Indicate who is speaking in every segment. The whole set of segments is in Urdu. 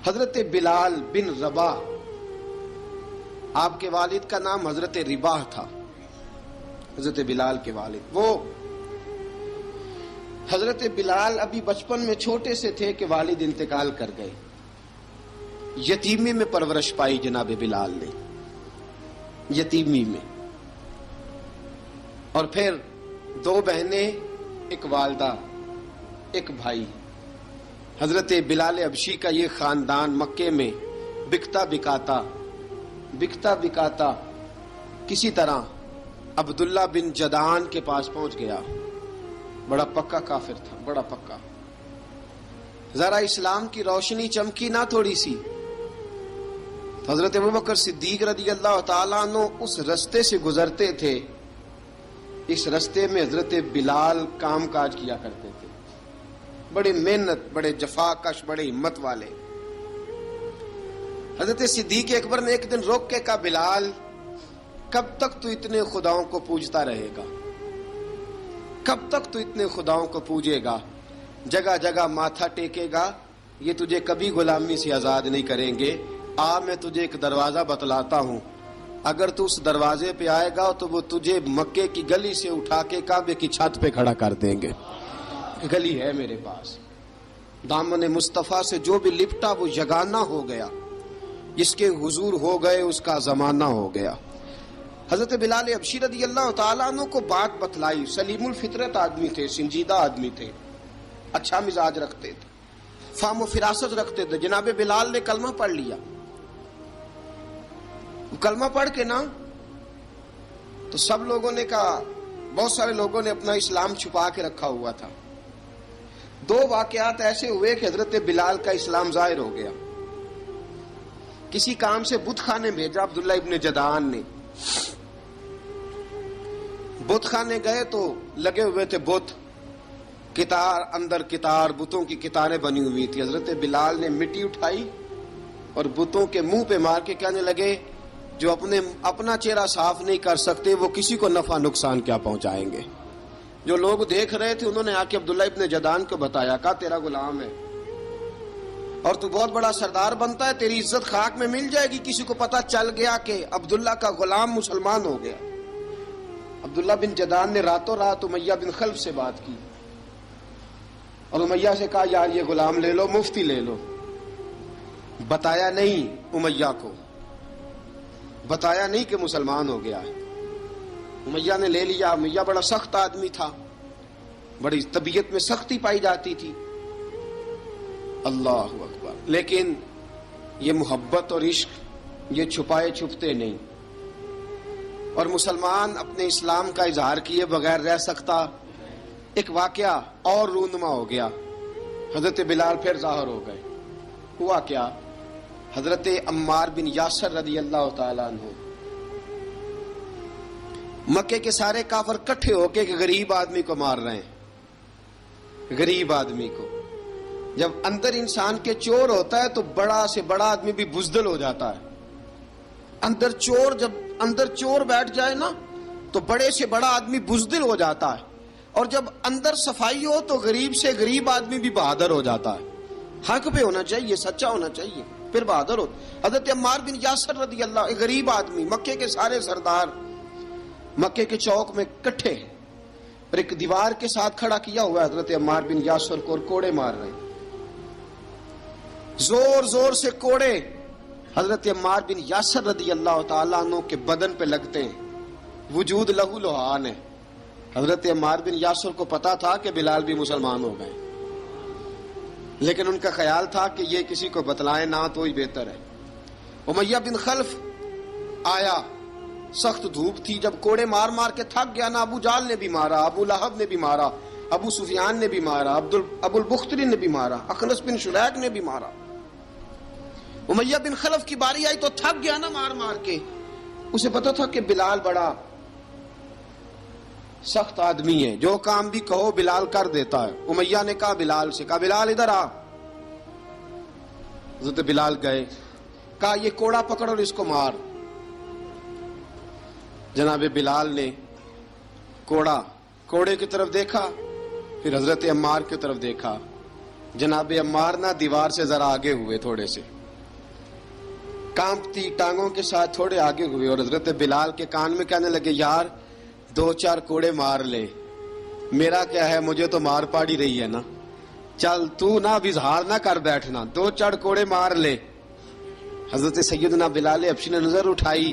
Speaker 1: حضرت بلال بن رباح، آپ کے والد کا نام حضرت رباح تھا، حضرت بلال کے والد۔ وہ حضرت بلال ابھی بچپن میں چھوٹے سے تھے کہ والد انتقال کر گئے، یتیمی میں پرورش پائی جناب بلال نے، یتیمی میں، اور پھر دو بہنیں، ایک والدہ، ایک بھائی۔ حضرت بلال حبشی کا یہ خاندان مکے میں بکتا بکاتا کسی طرح عبداللہ بن جدعان کے پاس پہنچ گیا۔ بڑا پکا کافر تھا، بڑا پکا۔ ذرا اسلام کی روشنی چمکی نہ تھوڑی سی، حضرت ابوبکر صدیق رضی اللہ تعالیٰ عنہ اس رستے سے گزرتے تھے، اس رستے میں حضرت بلال کام کاج کیا کرتے تھے، بڑے محنت، بڑے جفاکش، بڑے ہمت والے۔ حضرت صدیق اکبر نے ایک دن روک کے کہا، بلال کب تک تو اتنے خداؤں کو پوجتا رہے گا؟ کب تک تو اتنے خداؤں کو پوجے گا، جگہ جگہ ماتھا ٹیکے گا؟ یہ تجھے کبھی غلامی سے آزاد نہیں کریں گے۔ میں تجھے ایک دروازہ بتلاتا ہوں، اگر تو اس دروازے پہ آئے گا تو وہ تجھے مکے کی گلی سے اٹھا کے کعبے کی چھت پہ کھڑا کر دیں گے۔ گلی ہے میرے پاس، دامن مصطفیٰ سے جو بھی لپٹا وہ یگانہ ہو گیا، جس کے حضور ہو گئے اس کا زمانہ ہو گیا۔ حضرت بلال حبشی رضی اللہ تعالیٰ عنہ کو بات بتلائی، سلیم الفطرت آدمی تھے، سنجیدہ آدمی تھے، اچھا مزاج رکھتے تھے، فہم و فراست رکھتے تھے۔ جناب بلال نے کلمہ پڑھ لیا، کلمہ پڑھ کے نا تو سب لوگوں نے کہا، بہت سارے لوگوں نے اپنا اسلام چھپا کے رکھا ہوا تھا۔ دو واقعات ایسے ہوئے کہ حضرت بلال کا اسلام ظاہر ہو گیا۔ کسی کام سے بت خانے بھیجا عبداللہ ابن جدعان نے، بت خانے گئے تو لگے ہوئے تھے بت، کتار اندر کتار، بتوں کی کتاریں بنی ہوئی تھی۔ حضرت بلال نے مٹی اٹھائی اور بتوں کے منہ پہ مار کے کہنے لگے، جو اپنا چہرہ صاف نہیں کر سکتے وہ کسی کو نفع نقصان کیا پہنچائیں گے۔ جو لوگ دیکھ رہے تھے انہوں نے آ کے عبداللہ ابن جدعان کو بتایا، کہا تیرا غلام ہے اور تو بہت بڑا سردار بنتا ہے، تیری عزت خاک میں مل جائے گی کسی کو پتہ چل گیا کہ عبداللہ کا غلام مسلمان ہو گیا۔ عبداللہ بن جدعان نے راتوں رات امیہ بن خلف سے بات کی اور امیہ سے کہا، یار یہ غلام لے لو، مفتی لے لو۔ بتایا نہیں امیہ کو، بتایا نہیں کہ مسلمان ہو گیا ہے۔ امیہ نے لے لیا۔ امیہ بڑا سخت آدمی تھا، بڑی طبیعت میں سختی پائی جاتی تھی، اللہ اکبر، لیکن یہ محبت اور عشق یہ چھپائے چھپتے نہیں، اور مسلمان اپنے اسلام کا اظہار کیے بغیر رہ سکتا۔ ایک واقعہ اور رونما ہو گیا، حضرت بلال پھر ظاہر ہو گئے۔ ہوا کیا؟ حضرت عمار بن یاسر رضی اللہ تعالیٰ عنہ، مکے کے سارے کافر کٹھے ہو کے ایک غریب آدمی کو مار رہے ہیں، غریب آدمی کو۔ جب اندر انسان کے چور ہوتا ہے تو بڑا سے بڑا آدمی بھی بزدل ہو جاتا ہے۔ جب اندر چور بیٹھ جائے نا تو بڑے سے بڑا آدمی بزدل ہو جاتا ہے، اور جب اندر صفائی ہو تو غریب سے غریب آدمی بھی بہادر ہو جاتا ہے۔ حق پہ ہونا چاہیے، سچا ہونا چاہیے، پھر بہادر ہو۔ حضرت عمار بن یاسر رضی اللہ، ایک غریب آدمی، مکے کے سارے سردار مکے کے چوک میں کٹھے ہیں اور ایک دیوار کے ساتھ کھڑا کیا ہوا ہے حضرت عمار بن یاسر کو، اور کوڑے مار رہے ہیں، زور زور سے کوڑے حضرت عمار بن یاسر رضی اللہ تعالیٰ عنہ کے بدن پہ لگتے ہیں، وجود لہو لہان ہے۔ حضرت عمار بن یاسر کو پتا تھا کہ بلال بھی مسلمان ہو گئے، لیکن ان کا خیال تھا کہ یہ کسی کو بتلائیں نہ تو ہی بہتر ہے۔ امیہ بن خلف آیا، سخت دھوپ تھی، جب کوڑے مار مار کے تھک گیا نا، ابو جال نے بھی مارا، ابو لہب نے بھی مارا، ابو سفیان نے بھی مارا، ابو البختری نے بھی مارا، اخنس بن شلیک نے بھی مارا۔ امیہ بن خلف کی باری آئی تو تھک گیا نا مار مار کے، اسے پتا تھا کہ بلال بڑا سخت آدمی ہے، جو کام بھی کہو بلال کر دیتا ہے۔ امیہ نے کہا بلال سے، کہا بلال ادھر آ۔ حضرت بلال گئے، کہا یہ کوڑا پکڑ اور اس کو مار۔ جناب بلال نے کوڑے کی طرف دیکھا، پھر حضرت عمار کی طرف دیکھا۔ جناب عمار نہ دیوار سے ذرا آگے ہوئے تھوڑے سے، کانپتی ٹانگوں کے ساتھ تھوڑے آگے ہوئے اور حضرت بلال کے کان میں کہنے لگے یار 2-4 کوڑے مار لے، میرا کیا ہے، مجھے تو مار پاڑی رہی ہے نا، چل تو نہ اب اظہار نہ کر بیٹھنا، 2-4 کوڑے مار لے۔ حضرت سیدنا بلال حبشی نے نظر اٹھائی،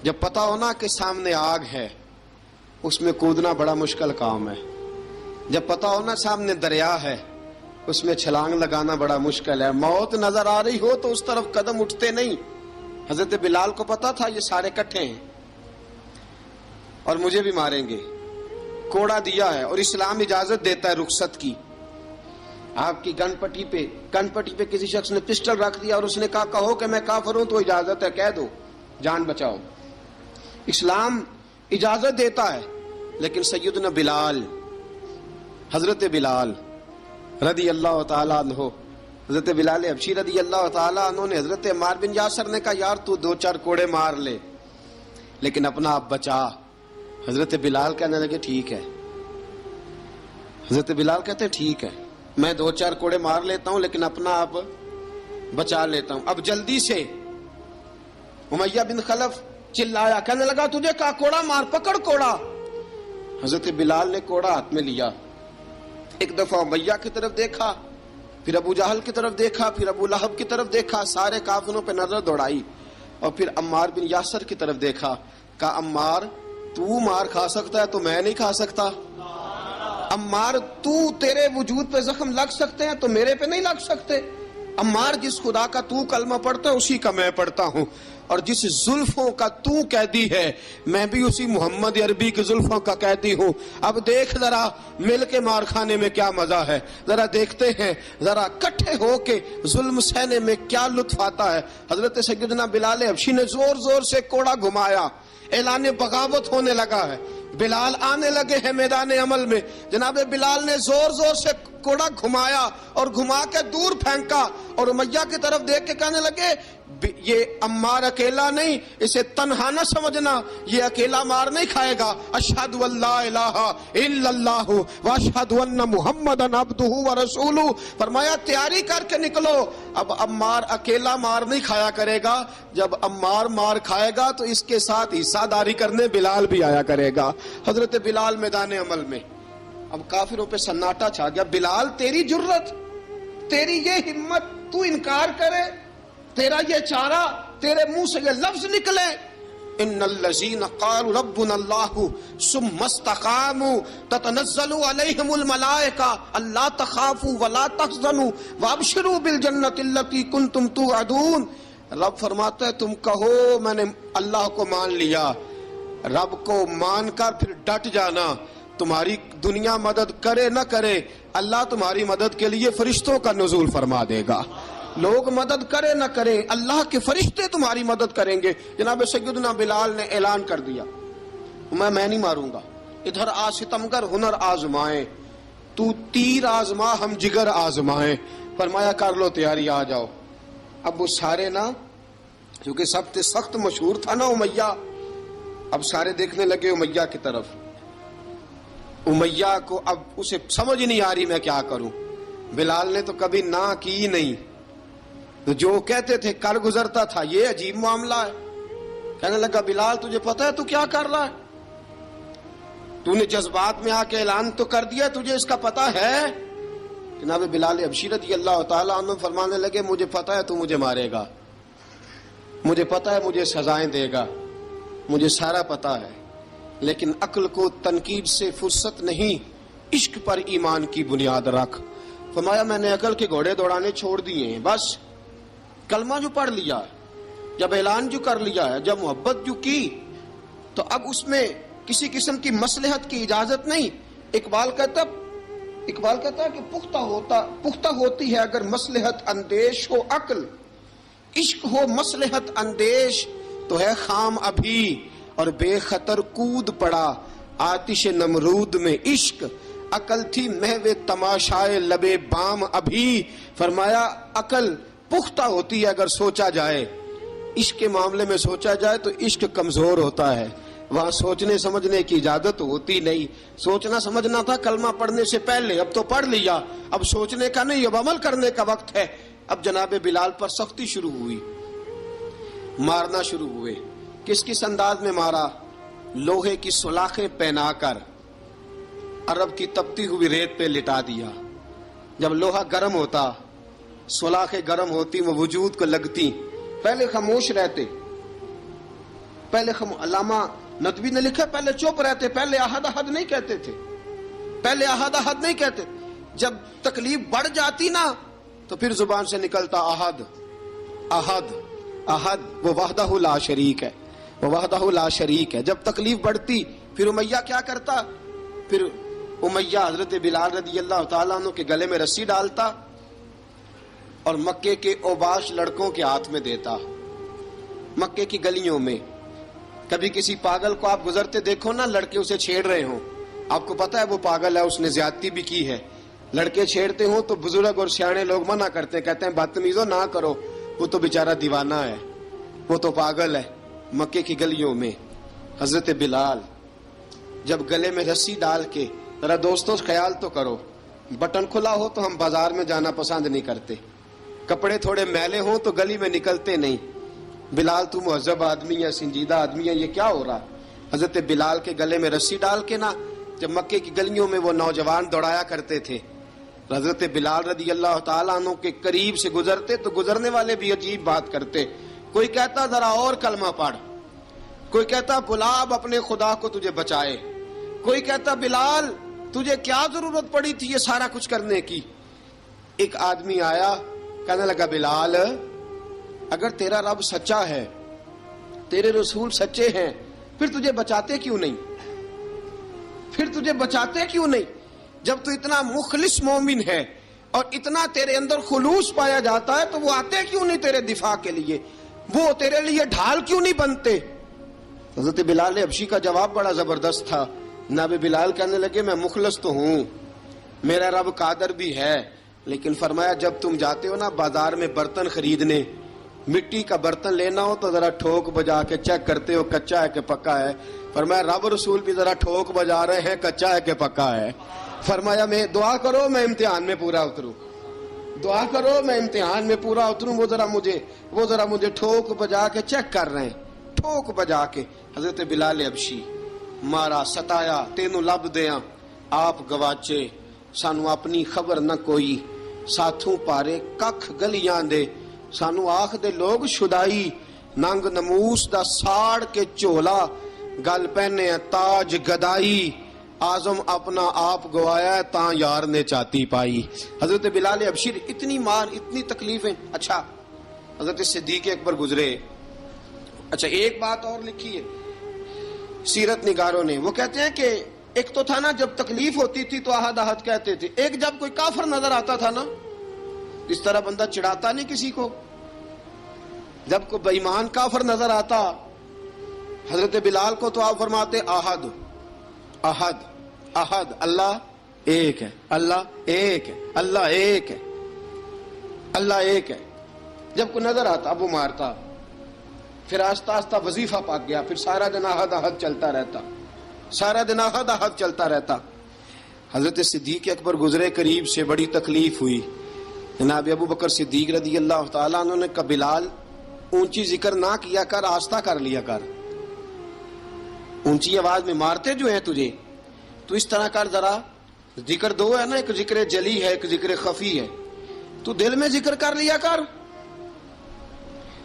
Speaker 1: جب پتا ہونا کہ سامنے آگ ہے اس میں کودنا بڑا مشکل کام ہے، جب پتا ہونا سامنے دریا ہے اس میں چھلانگ لگانا بڑا مشکل ہے، موت نظر آ رہی ہو تو اس طرف قدم اٹھتے نہیں۔ حضرت بلال کو پتا تھا یہ سارے کٹھے ہیں اور مجھے بھی ماریں گے، کوڑا دیا ہے اور اسلام اجازت دیتا ہے رخصت کی۔ آپ کی گن پٹی پہ کسی شخص نے پسٹل رکھ دیا اور اس نے کہا کہو کہ میں کافر ہوں تو اجازت ہے، کہہ دو، جان بچاؤ، اسلام اجازت دیتا ہے۔ لیکن سیدنا بلال، حضرت بلال رضی اللہ تعالیٰ عنہ، حضرت بلال حبشی رضی اللہ تعالیٰ عنہ نے حضرت عمار بن یاسر نے کہا یار تو 2-4 کوڑے مار لے لیکن اپنا آپ بچا۔ حضرت بلال کہنے لگے ٹھیک ہے، حضرت بلال کہتے ہیں ٹھیک ہے میں 2-4 کوڑے مار لیتا ہوں لیکن اپنا آپ بچا لیتا ہوں۔ اب جلدی سے امیہ بن خلف چلایا، کہنے لگا تجھے کہا کوڑا مار، پکڑ کوڑا۔ حضرت بلال نے کوڑا ہاتھ میں لیا، ایک دفعہ امیہ کی طرف دیکھا، پھر ابو جہل کی طرف دیکھا، پھر ابو لہب کی طرف دیکھا، سارے کافروں پہ نظر دوڑائی اور پھر عمار بن یاسر کی طرف دیکھا، کہا عمار تو مار کھا سکتا ہے تو میں نہیں کھا سکتا، عمار تیرے وجود پہ زخم لگ سکتے ہیں تو میرے پہ نہیں لگ سکتے، عمار جس خدا کا تو کلمہ پڑھتا ہے اسی کا میں پڑھتا ہوں، اور جس زلفوں کا تو قیدی ہے میں بھی اسی محمد عربی کی زلفوں کا قیدی ہوں۔ اب دیکھ ذرا مل کے مار کھانے میں کیا مزہ ہے، ذرا دیکھتے ہیں ذرا کٹھے ہو کے ظلم سہنے میں کیا لطف آتا ہے۔ حضرت سیدنا بلال حبشی نے زور زور سے کوڑا گھمایا، اعلان بغاوت ہونے لگا ہے، بلال آنے لگے ہیں میدان عمل میں۔ جناب بلال نے زور زور سے کوڑا گھمایا اور گھما کے دور پھینکا اور امیہ کی طرف دیکھ کے کہنے لگے یہ عمار اکیلا نہیں، اسے تنہا نہ سمجھنا، یہ اکیلا مار نہیں کھائے گا۔ اشہد ان لا الہ الا اللہ واشہد ان محمدن عبدہ ورسولہ، فرمایا تیاری کر کے نکلو، اب عمار اکیلا مار نہیں کھایا کرے گا، جب عمار مار کھائے گا تو اس کے ساتھ حصہ داری کرنے بلال بھی آیا کرے گا۔ حضرت بلال میدان عمل میں، اب کافروں پہ سناٹا چھا گیا۔ بلال تیری جرت، تیری یہ ہمت، تو انکار کرے، تیرا یہ چارہ، تیرے منہ سے یہ لفظ نکلے، ان الذین قالوا ربنا اللہ ثم استقاموا تتنزل علیہم الملائکہ الا تخافوا ولا تحزنوا وابشروا بالجنۃ التی کنتم توعدون۔ رب فرماتا ہے تم کہو میں نے اللہ کو مان لیا، رب کو مان کر پھر ڈٹ جانا، تمہاری دنیا مدد کرے نہ کرے اللہ تمہاری مدد کے لیے فرشتوں کا نزول فرما دے گا، لوگ مدد کرے نہ کرے اللہ کے فرشتے تمہاری مدد کریں گے۔ جناب سیدنا بلال نے اعلان کر دیا میں نہیں ماروں گا، ادھر آ ستمگر ہنر آزمائیں، تو تیر آزما ہم جگر آزمائیں، فرمایا کر لو تیاری آ جاؤ۔ اب وہ سارے نا، کیونکہ سب سے سخت مشہور تھا نا امیہ، اب سارے دیکھنے لگے امیہ کی طرف۔ امیہ کو اب اسے سمجھ نہیں آ رہی میں کیا کروں، بلال نے تو کبھی نہ کی نہیں، تو جو کہتے تھے کر گزرتا تھا، یہ عجیب معاملہ ہے۔ کہنے لگا بلال تجھے پتا ہے تو کیا کر رہا ہے، تو نے جذبات میں آ کے اعلان تو کر دیا، تجھے اس کا پتا ہے؟ جناب بلال حبشی رضی اللہ تعالیٰ عنہ فرمانے لگے مجھے پتا ہے تو مجھے مارے گا، مجھے پتا ہے مجھے سزائیں دے گا، مجھے سارا پتا ہے، لیکن عقل کو تنقید سے فرصت نہیں، عشق پر ایمان کی بنیاد رکھ۔ فرمایا میں نے عقل کے گھوڑے دوڑانے چھوڑ دیے ہیں، بس کلمہ جو پڑھ لیا ہے، جب اعلان جو کر لیا ہے، جب محبت جو کی تو اب اس میں کسی قسم کی مصلحت کی اجازت نہیں۔ اقبال کہتا ہے کہ پختہ ہوتی ہے اگر مصلحت اندیش ہو عقل، عشق ہو مصلحت اندیش تو ہے خام ابھی، اور بے خطر کود پڑا آتش نمرود میں عشق، عقل تھی محو تماشائے لبے بام ابھی۔ فرمایا عقل پختہ ہوتی ہے اگر سوچا جائے، عشق کے معاملے میں سوچا جائے تو عشق کمزور ہوتا ہے، وہاں سوچنے سمجھنے کی اجازت ہوتی نہیں۔ سوچنا سمجھنا تھا کلمہ پڑھنے سے پہلے، اب تو پڑھ لیا، اب سوچنے کا نہیں، اب عمل کرنے کا وقت ہے۔ اب جناب بلال پر سختی شروع ہوئی، مارنا شروع ہوئے. کس کس انداز میں مارا؟ لوہے کی سلاخیں پہنا کر عرب کی تپتی ہوئی ریت پہ لٹا دیا. جب لوہا گرم ہوتا، سلاخیں گرم ہوتی، وہ وجود کو لگتی، پہلے خاموش رہتے. پہلے علامہ ندوی نے لکھا پہلے چپ رہتے، پہلے احد احد نہیں کہتے تھے، پہلے احد احد نہیں کہتے. جب تکلیف بڑھ جاتی نا تو پھر زبان سے نکلتا احد احد احد. وہ وحدہ لا شریک ہے، وہ وحدہ لا شریک ہے. جب تکلیف بڑھتی پھر امیہ کیا کرتا؟ پھر امیہ حضرت بلال رضی اللہ تعالیٰ عنہ کے گلے میں رسی ڈالتا اور مکے کے اوباش لڑکوں کے ہاتھ میں دیتا. مکے کی گلیوں میں کبھی کسی پاگل کو آپ گزرتے دیکھو نا، لڑکے اسے چھیڑ رہے ہوں، آپ کو پتا ہے وہ پاگل ہے، اس نے زیادتی بھی کی ہے. لڑکے چھیڑتے ہوں تو بزرگ اور سیانے لوگ منع کرتے، کہتے ہیں بدتمیزوں نہ کرو، وہ تو بیچارہ دیوانہ ہے، وہ تو پاگل ہے. مکے کی گلیوں میں حضرت بلال جب گلے میں رسی ڈال کے، ذرا دوستوں خیال تو کرو، بٹن کھلا ہو تو ہم بازار میں جانا پسند نہیں کرتے، کپڑے تھوڑے میلے ہوں تو گلی میں نکلتے نہیں. بلال تو مہذب آدمی ہے، سنجیدہ آدمی ہے، یہ کیا ہو رہا؟ حضرت بلال کے گلے میں رسی ڈال کے نا جب مکے کی گلیوں میں وہ نوجوان دوڑایا کرتے تھے، حضرت بلال رضی اللہ تعالیٰ عنہ کے قریب سے گزرتے تو گزرنے والے بھی عجیب بات کرتے. کوئی کہتا ذرا اور کلمہ پڑھ، کوئی کہتا بلا اب اپنے خدا کو تجھے بچائے، کوئی کہتا بلال تجھے کیا ضرورت پڑی تھی یہ سارا کچھ کرنے کی. ایک آدمی آیا کہنے لگا بلال اگر تیرا رب سچا ہے، تیرے رسول سچے ہیں، پھر تجھے بچاتے کیوں نہیں؟ پھر تجھے بچاتے کیوں نہیں؟ جب تو اتنا مخلص مومن ہے اور اتنا تیرے اندر خلوص پایا جاتا ہے تو وہ آتے کیوں نہیں تیرے دفاع کے لیے؟ وہ تیرے لیے ڈھال کیوں نہیں بنتے؟ حضرت بلال حبشی کا جواب بڑا زبردست تھا. جناب بلال کہنے لگے میں مخلص تو ہوں، میرا رب قادر بھی ہے، لیکن فرمایا جب تم جاتے ہو نا بازار میں برتن خریدنے، مٹی کا برتن لینا ہو تو ذرا ٹھوک بجا کے چیک کرتے ہو کچا ہے کہ پکا ہے. فرمایا رب رسول بھی ذرا ٹھوک بجا رہے ہیں کچا ہے کہ پکا ہے. فرمایا میں دعا کرو میں امتحان میں پورا اتروں، دعا کرو میں امتحان میں پورا اتروں. وہ ذرا مجھے ٹھوک بجا کے چیک کر رہے ہیں، ٹھوک بجا کے. حضرت بلال حبشی مارا ستایا تینوں لب دیاں آپ گواچے، سانو اپنی خبر نہ کوئی، ساتھوں پارے ککھ گلیاں دے، سانو آخ دے لوگ شدائی، ننگ نموس دا ساڑ کے چولا، گل پہنے تاج گدائی، آزم اپنا آپ گوایا تاں یار نے چاتی پائی. حضرت بلال حبشی اتنی مار، اتنی تکلیفیں. اچھا حضرت صدیق اکبر گزرے. اچھا ایک بات اور لکھی ہے سیرت نگاروں نے، وہ کہتے ہیں کہ ایک تو تھا نا جب تکلیف ہوتی تھی تو احد احد کہتے تھے، ایک جب کوئی کافر نظر آتا تھا نا، اس طرح بندہ چڑھاتا نہیں کسی کو، جب کوئی بے ایمان کافر نظر آتا حضرت بلال کو تو آپ فرماتے احد احد احد، اللہ ایک ہے، اللہ ایک ہے، اللہ ایک ہے، اللہ ایک ہے. جب کوئی نظر آتا اب وہ مارتا. پھر آہستہ آہستہ وظیفہ پاک گیا، پھر سارا دن احد احد چلتا رہتا، سارا دن احد احد چلتا رہتا. حضرت صدیق اکبر گزرے قریب سے، بڑی تکلیف ہوئی. جناب ابو بکر صدیق رضی اللہ تعالیٰ عنہ نے کہا بلال اونچی ذکر نہ کیا کر، آہستہ کر لیا کر، اونچی آواز میں مارتے جو ہیں تجھے تو اس طرح کر، ذرا ذکر دو ہے نا، ایک ذکر جلی ہے ایک ذکر خفی ہے، تو دل میں ذکر کر لیا کر،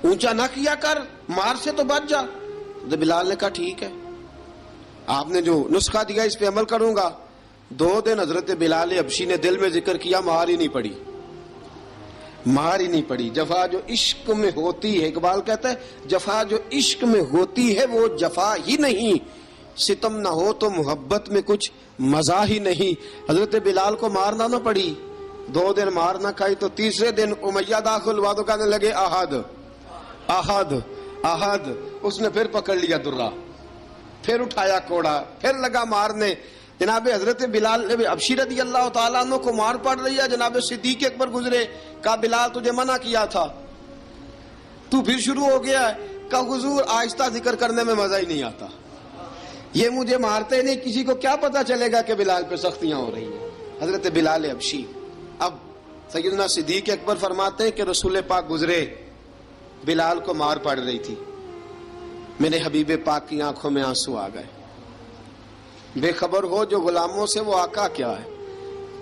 Speaker 1: اونچا نہ کیا کر، مار سے تو بچ جا. بلال نے کہا ٹھیک ہے، آپ نے جو نسخہ دیا اس پہ عمل کروں گا. 2 دن حضرت بلال حبشی نے دل میں ذکر کیا، مار ہی نہیں پڑی، مار ہی نہیں پڑی. جفا جو عشق میں ہوتی ہے، اقبال کہتا ہے جفا جو عشق میں ہوتی ہے وہ جفا ہی نہیں، ستم نہ ہو تو محبت میں کچھ مزہ ہی نہیں. حضرت بلال کو مارنا نہ پڑی، 2 دن مار نہ کھائی تو تیسرے دن امیہ داخل ہوا تو کہنے لگے احد احد احد. اس نے پھر پکڑ لیا درہ، پھر اٹھایا کوڑا، پھر لگا مارنے. جناب حضرت بلال حبشی رضی اللہ تعالیٰ عنہ کو مار پڑ رہی ہے. جناب صدیق اکبر گزرے، کہا بلال تجھے منع کیا تھا، تو پھر شروع ہو گیا ہے. کہا حضور آہستہ ذکر کرنے میں مزہ ہی نہیں آتا، یہ مجھے مارتے نہیں، کسی کو کیا پتا چلے گا کہ بلال پہ سختیاں ہو رہی ہیں. حضرت بلال حبشی. اب سیدنا صدیق اکبر فرماتے ہیں کہ رسول پاک گزرے بلال کو مار پڑ رہی تھی، میرے حبیب پاک کی آنکھوں میں آنسو آ گئے. بے خبر ہو جو غلاموں سے وہ آقا کیا ہے.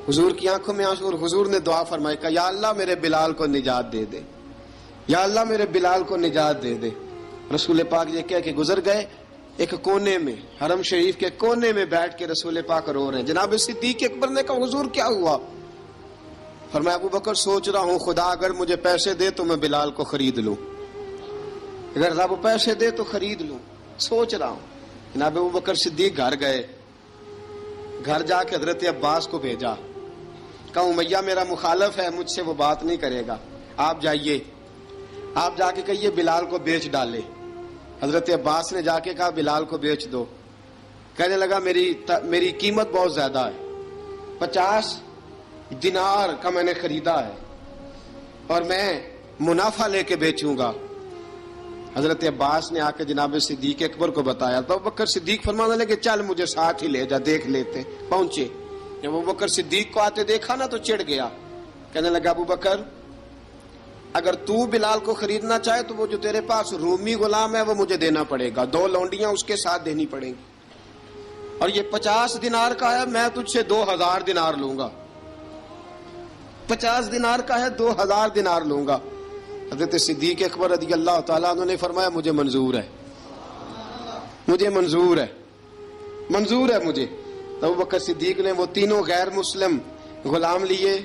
Speaker 1: حضور کی آنکھوں میں آنسو، اور حضور نے دعا فرمائی کہ یا اللہ میرے بلال کو نجات دے دے، یا اللہ میرے بلال کو نجات دے دے. رسول پاک یہ کہہ کے گزر گئے. ایک کونے میں، حرم شریف کے کونے میں بیٹھ کے رسول پاک رو رہے ہیں. جناب صدیق اکبر نے کہا حضور کیا ہوا؟ فرمایا ابو بکر سوچ رہا ہوں خدا اگر مجھے پیسے دے تو میں بلال کو خرید لوں، اگر رب پیسے دے تو خرید لوں، سوچ رہا ہوں. جناب ابو بکر صدیق گھر گئے، گھر جا کے حضرت عباس کو بھیجا، کہا امیہ میرا مخالف ہے، مجھ سے وہ بات نہیں کرے گا، آپ جائیے، آپ جا کے کہیے بلال کو بیچ ڈالے. حضرت عباس نے جا کے کہا بلال کو بیچ دو. کہنے لگا میری قیمت بہت زیادہ ہے، 50 دینار کا میں نے خریدا ہے اور میں منافع لے کے بیچوں گا. حضرت عباس نے آ کے جناب صدیق اکبر کو بتایا تو ابو بکر صدیق فرمانے لگے چل مجھے ساتھ ہی لے جا، دیکھ لیتے. پہنچے، جب ابو بکر صدیق کو آتے دیکھا نا تو چڑ گیا. کہنے لگا ابو بکر اگر تو بلال کو خریدنا چاہے تو وہ جو تیرے پاس رومی غلام ہے وہ مجھے دینا پڑے گا، 2 لونڈیاں اس کے ساتھ دینی پڑیں گی، اور یہ 50 دینار کا ہے، میں تجھ سے 2000 دینار لوں گا. 50 دینار کا ہے، 2000 دینار لوں گا. حضرت صدیق اکبر رضی اللہ تعالیٰ عنہ نے فرمایا مجھے منظور ہے، مجھے منظور ہے، منظور ہے مجھے. تو ابو بکر صدیق نے وہ تینوں غیر مسلم غلام لیے،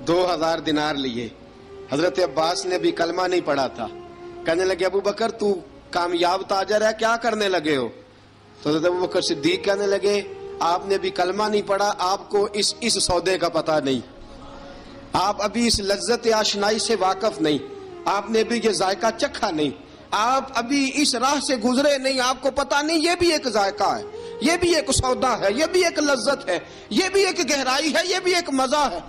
Speaker 1: 2000 دینار لیے. حضرت عباس نے بھی کلمہ نہیں پڑھا تھا. کہنے لگے ابو بکر تو کامیاب تاجر ہے، کیا کرنے لگے ہو؟ تو حضرت ابو بکر صدیق کہنے لگے آپ نے بھی کلمہ نہیں پڑھا، آپ کو اس سودے کا پتہ نہیں، آپ ابھی اس لذت آشنائی سے واقف نہیں، آپ نے بھی یہ ذائقہ چکھا نہیں، آپ ابھی اس راہ سے گزرے نہیں، آپ کو پتہ نہیں یہ بھی ایک ذائقہ ہے، یہ بھی ایک سودا ہے، یہ بھی ایک لذت ہے، یہ بھی ایک گہرائی ہے، یہ بھی ایک مزہ ہے،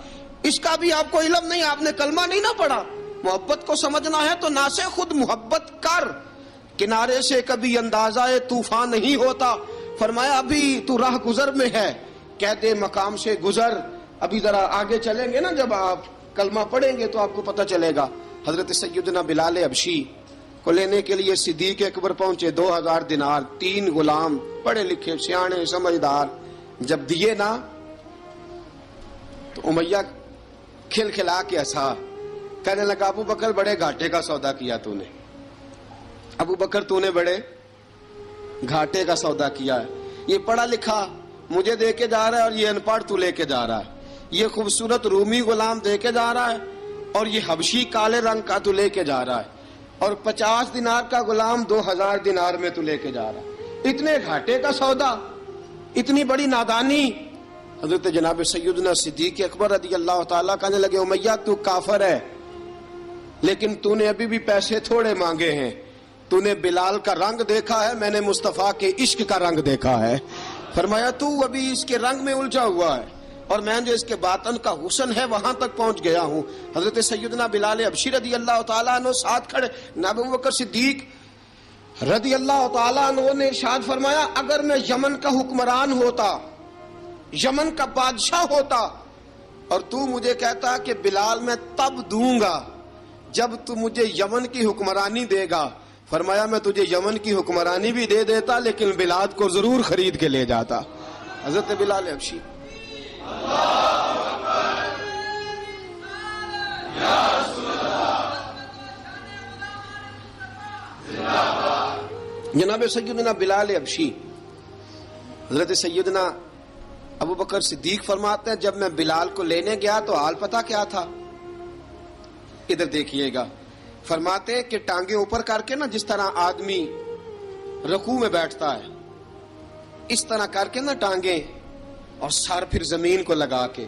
Speaker 1: اس کا بھی آپ کو علم نہیں، آپ نے کلمہ نہیں نہ پڑھا. محبت کو سمجھنا ہے تو نہ سے خود محبت کر، کنارے سے کبھی اندازہ طوفان نہیں ہوتا. فرمایا ابھی تو راہ گزر میں ہے، کہتے مقام سے گزر، ابھی ذرا آگے چلیں گے نا، جب آپ کلمہ پڑھیں گے تو آپ کو پتہ چلے گا. حضرت سیدنا بلال حبشی کو لینے کے لیے صدیق اکبر پہنچے، 2000 دینار، 3 غلام پڑھے لکھے سیانے سمجھدار. جب دیے نا تو امیہ کھل کھلا کے ہنسا، کہنے لگا ابو بکر بڑے گھاٹے کا سودا کیا تو نے، ابو بکر تو نے بڑے گھاٹے کا سودا کیا ہے. یہ پڑھا لکھا مجھے دے کے جا رہا ہے اور یہ ان پڑھ تو لے کے جا رہا ہے، یہ خوبصورت رومی غلام دے کے جا رہا ہے اور یہ حبشی کالے رنگ کا تو لے کے جا رہا ہے، اور 50 دینار کا غلام 2000 دینار میں تو لے کے جا رہا ہے. اتنے گھاٹے کا سودا، اتنی بڑی نادانی. حضرت جناب سیدنا صدیق اکبر رضی اللہ تعالیٰ کہنے لگے امیہ تو کافر ہے لیکن تو نے ابھی بھی پیسے تھوڑے مانگے ہیں، تو نے بلال کا رنگ دیکھا ہے، میں نے مصطفیٰ کے عشق کا رنگ دیکھا ہے. فرمایا تو ابھی اس کے رنگ میں الجھا ہوا ہے اور میں جو اس کے باطن کا حسن ہے وہاں تک پہنچ گیا ہوں. حضرت سیدنا بلال حبشی رضی اللہ تعالیٰ عنہ ساتھ کھڑے. جناب ابو بکر صدیق رضی اللہ تعالیٰ عنہ نے ارشاد فرمایا اگر میں یمن کا حکمران ہوتا، یمن کا بادشاہ ہوتا، اور تو مجھے کہتا کہ بلال میں تب دوں گا جب تو مجھے یمن کی حکمرانی دے گا. فرمایا میں تجھے یمن کی حکمرانی بھی دے دیتا لیکن بلال کو ضرور خرید کے لے جاتا. حضرت بلال حبشی جناب سیدنا بلال حبشی، حضرت سیدنا ابو بکر صدیق فرماتے ہیں جب میں بلال کو لینے گیا تو حال پتہ کیا تھا؟ ادھر دیکھیے گا. فرماتے ہیں کہ ٹانگیں اوپر کر کے نا جس طرح آدمی رکوع میں بیٹھتا ہے اس طرح کر کے نا ٹانگیں، اور سر پھر زمین کو لگا کے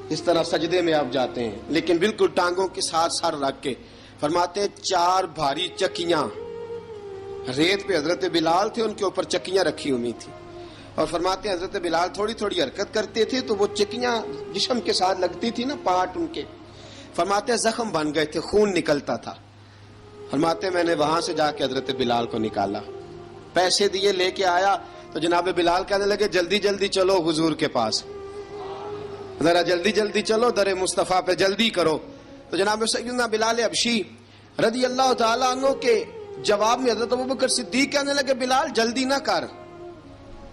Speaker 1: اس طرح سجدے میں آپ جاتے ہیں، لیکن بالکل ٹانگوں کے ساتھ سر رکھ کے. فرماتے ہیں 4 بھاری چکیاں ریت پہ حضرت بلال تھے، ان کے اوپر چکیاں رکھی ہوئی تھی، اور فرماتے ہیں حضرت بلال تھوڑی تھوڑی حرکت کرتے تھے تو وہ چکیاں جسم کے ساتھ لگتی تھی نا، پارٹ ان کے. فرماتے ہیں زخم بن گئے تھے، خون نکلتا تھا. فرماتے ہیں میں نے وہاں سے جا کے حضرت بلال کو نکالا، پیسے دیے، لے کے آیا تو جناب بلال کہنے لگے جلدی جلدی چلو حضور کے پاس، ذرا جلدی جلدی چلو، در مصطفیٰ پہ جلدی کرو. تو جناب سیدنا بلال حبشی رضی اللہ تعالیٰ عنہ کے جواب میں حضرت ابوبکر صدیق کہنے لگے بلال جلدی نہ کر،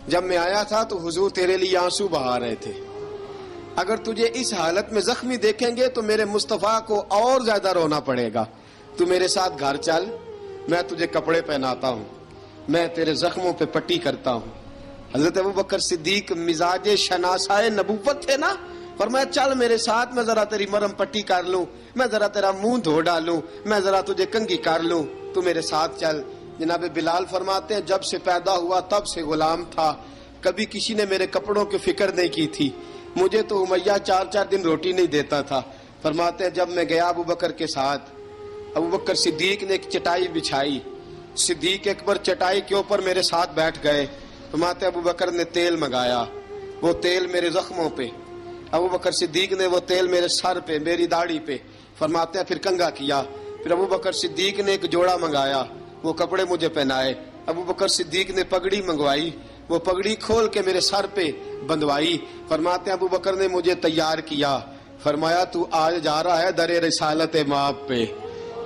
Speaker 1: جب میں آیا تھا تو حضور تیرے لیے آنسو بہا رہے تھے، اگر تجھے اس حالت میں زخمی دیکھیں گے تو میرے مصطفیٰ کو اور زیادہ رونا پڑے گا، تو میرے ساتھ گھر چل، میں تجھے کپڑے پہناتا ہوں، میں تیرے زخموں پہ پٹی کرتا ہوں۔ حضرت ابوبکر صدیق مزاج شناسائے نبوت تھے نا، فرمایا چل میرے ساتھ، میں ذرا تیری مرم پٹی کر لوں، میں ذرا تیرا منہ دھو ڈالوں، میں ذرا تجھے کنگھی کر لوں، تو میرے ساتھ چل۔ جناب بلال فرماتے ہیں جب سے پیدا ہوا تب سے غلام تھا، کبھی کسی نے میرے کپڑوں کی فکر نہیں کی تھی، مجھے تو امیہ 4 دن روٹی نہیں دیتا تھا۔ فرماتے ہیں جب میں گیا ابوبکر کے ساتھ، ابوبکر صدیق نے ایک چٹائی بچھائی، صدیق اکبر چٹائی کے اوپر میرے ساتھ بیٹھ گئے۔ فرماتے ہیں ابوبکر نے تیل منگایا، وہ تیل میرے زخموں پہ، ابوبکر صدیق نے وہ تیل میرے سر پہ، میری داڑھی پہ، فرماتے ہیں پھر کنگھا کیا، پھر ابوبکر صدیق نے ایک جوڑا منگایا، وہ کپڑے مجھے پہنائے، ابوبکر صدیق نے پگڑی منگوائی، وہ پگڑی کھول کے میرے سر پہ بندھوائی۔ فرماتے ہیں ابوبکر نے مجھے تیار کیا، فرمایا تو آج جا رہا ہے در رسالت مآب پہ،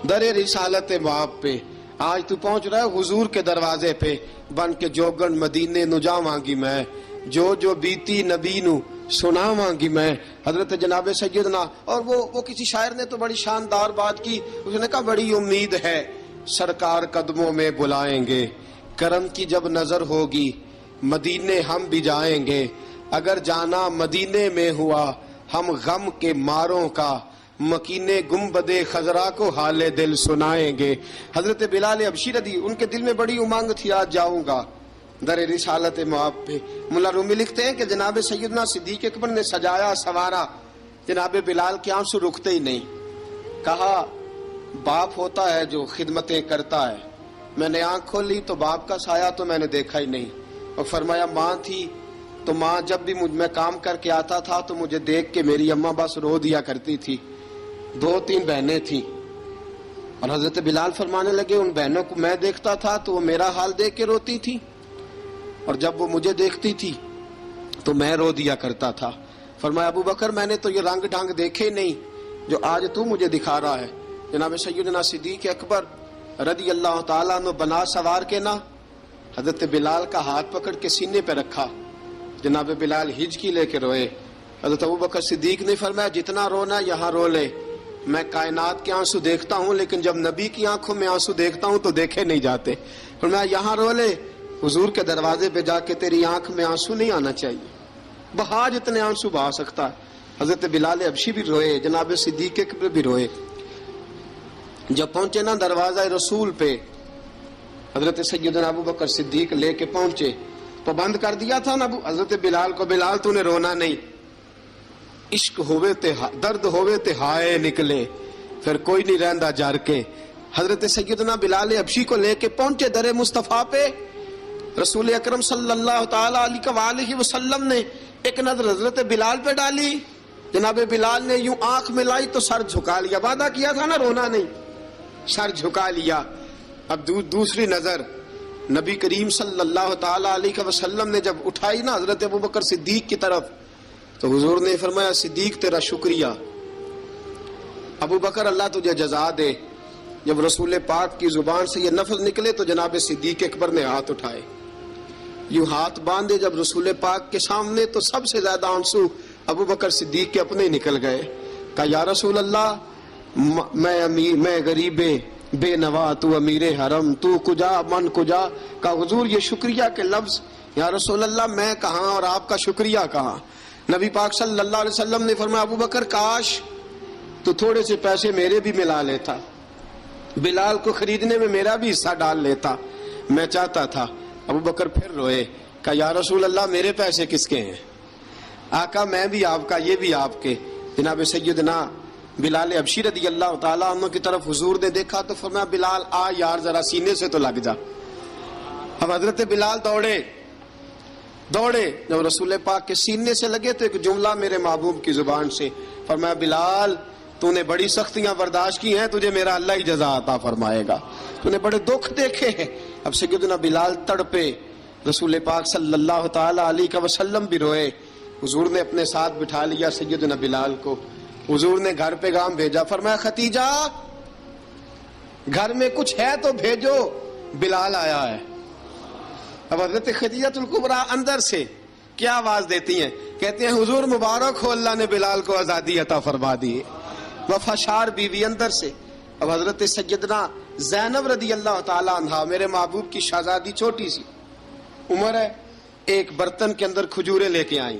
Speaker 1: در رسالت مآب پہ، آج تو پہنچ رہا ہے حضور کے دروازے پہ، بن کے جوگن مدینے نو جاواں گی میں، جو بیتی نبی نو سناواں گی میں۔ حضرت جناب سیدنا، اور وہ کسی شاعر نے تو بڑی شاندار بات کی، اس نے کہا بڑی امید ہے سرکار قدموں میں بلائیں گے، کرم کی جب نظر ہوگی مدینے ہم بھی جائیں گے، اگر جانا مدینے میں ہوا ہم غم کے ماروں کا، مکینے گنبد خضرا کو حال دل سنائیں گے۔ حضرت بلال حبشی رضی، ان کے دل میں بڑی امنگ تھی آج جاؤں گا در رسالت مآب پہ۔ ملا رومی لکھتے ہیں کہ جناب سیدنا صدیق اکبر نے سجایا سوارا، جناب بلال کے آنسو رکتے ہی نہیں، کہا باپ ہوتا ہے جو خدمتیں کرتا ہے، میں نے آنکھ کھولی تو باپ کا سایہ تو میں نے دیکھا ہی نہیں، اور فرمایا ماں تھی تو ماں جب بھی میں کام کر کے آتا تھا تو مجھے دیکھ کے میری اماں بس رو دیا کرتی تھی، 2-3 بہنیں تھیں، اور حضرت بلال فرمانے لگے ان بہنوں کو میں دیکھتا تھا تو وہ میرا حال دیکھ کے روتی تھی، اور جب وہ مجھے دیکھتی تھی تو میں رو دیا کرتا تھا۔ فرمایا ابو بکر میں نے تو یہ رنگ ڈھنگ دیکھے نہیں جو آج تو مجھے دکھا رہا ہے۔ جناب سیدنا صدیق اکبر رضی اللہ تعالیٰ عنہ بنا سوار کے نا حضرت بلال کا ہاتھ پکڑ کے سینے پہ رکھا، جناب بلال ہجکی لے کے روئے۔ حضرت ابو بکر صدیق نے فرمایا جتنا رونا یہاں رو لے، میں کائنات کے آنسو دیکھتا ہوں لیکن جب نبی کی آنکھوں میں آنسو دیکھتا ہوں تو دیکھے نہیں جاتے۔ فرمایا یہاں رو لے، حضور کے دروازے پہ جا کے تیری آنکھ میں آنسو نہیں آنا چاہیے، بہا جتنے آنسو بہا سکتا ہے۔ حضرت بلال حبشی بھی روئے، جناب صدیق اکبر بھی روئے۔ جب پہنچے نا دروازہ رسول پہ، حضرت سیدنا ابو بکر صدیق لے کے پہنچے، پابند کر دیا تھا نا حضرت بلال کو، بلال تو نے رونا نہیں، عشق ہوئے تے درد ہوئے تے ہائے نکلے، پھر کوئی نہیں رہندا جار کے۔ حضرت سیدنا بلال حبشی کو لے کے پہنچے در مصطفیٰ پہ، رسول اکرم صلی اللہ تعالی علیہ وسلم نے ایک نظر حضرت بلال پہ ڈالی، جناب بلال نے یوں آنکھ ملائی تو سر جھکا لیا، وعدہ کیا تھا نا رونا نہیں، سر جھکا لیا۔ اب دوسری نظر نبی کریم صلی اللہ تعالی علیہ وسلم نے جب اٹھائی نا حضرت ابو بکر صدیق کی طرف، تو حضور نے فرمایا صدیق تیرا شکریہ، ابو بکر اللہ تجھے جزا دے۔ جب رسول پاک کی زبان سے یہ لفظ نکلے تو جناب صدیق اکبر نے ہاتھ اٹھائے، یوں ہاتھ باندھے جب رسول پاک کے سامنے، تو سب سے زیادہ آنسو ابو بکر صدیق کے اپنے نکل گئے۔ کہا یا رسول اللہ میں غریب بے نوا، تو امیر حرم، تو کجا من کجا۔ کہا حضور یہ شکریہ کے لفظ، یا رسول اللہ میں کہاں اور آپ کا شکریہ کہاں۔ نبی پاک صلی اللہ علیہ وسلم نے فرمایا ابو بکر کاش تو تھوڑے سے پیسے میرے بھی ملا لیتا، بلال کو خریدنے میں میرا بھی حصہ ڈال لیتا، میں چاہتا تھا۔ ابو بکر پھر روئے، کہا یا رسول اللہ میرے پیسے کس کے ہیں؟ آقا میں بھی آپ کا، یہ بھی آپ کے۔ جناب سیدنا بلال حبشی رضی اللہ تعالیٰ عنہ کی طرف حضور نے دیکھا تو فرمایا بلال آ یار ذرا سینے سے تو لگ جا۔ اب حضرت بلال دوڑے، جب رسول پاک کے سینے سے لگے تو ایک جملہ میرے محبوب کی زبان سے، فرمایا بلال تو نے بڑی سختیاں برداشت کی ہیں، تجھے میرا اللہ ہی جزا عطا فرمائے گا، تو نے بڑے دکھ دیکھے ہیں۔ اب سیدنا بلال تڑپے، رسول پاک صلی اللہ تعالی علیہ وسلم بھی روئے۔ حضور نے اپنے ساتھ بٹھا لیا سیدنا بلال کو، حضور نے گھر پیغام بھیجا، فرمایا ختیجہ گھر میں کچھ ہے تو بھیجو، بلال آیا ہے۔ اب حضرت خدیجہ الکبریٰ اندر سے کیا آواز دیتی ہیں؟ کہتے ہیں حضور مبارک ہو، اللہ نے بلال کو آزادی عطا فرما دی۔ وفاشار بیوی اندر سے۔ اب حضرت سیدنا زینب رضی اللہ تعالی عنہا، میرے محبوب کی شہزادی، چھوٹی سی عمر ہے، ایک برتن کے اندر کھجوریں لے کے آئیں،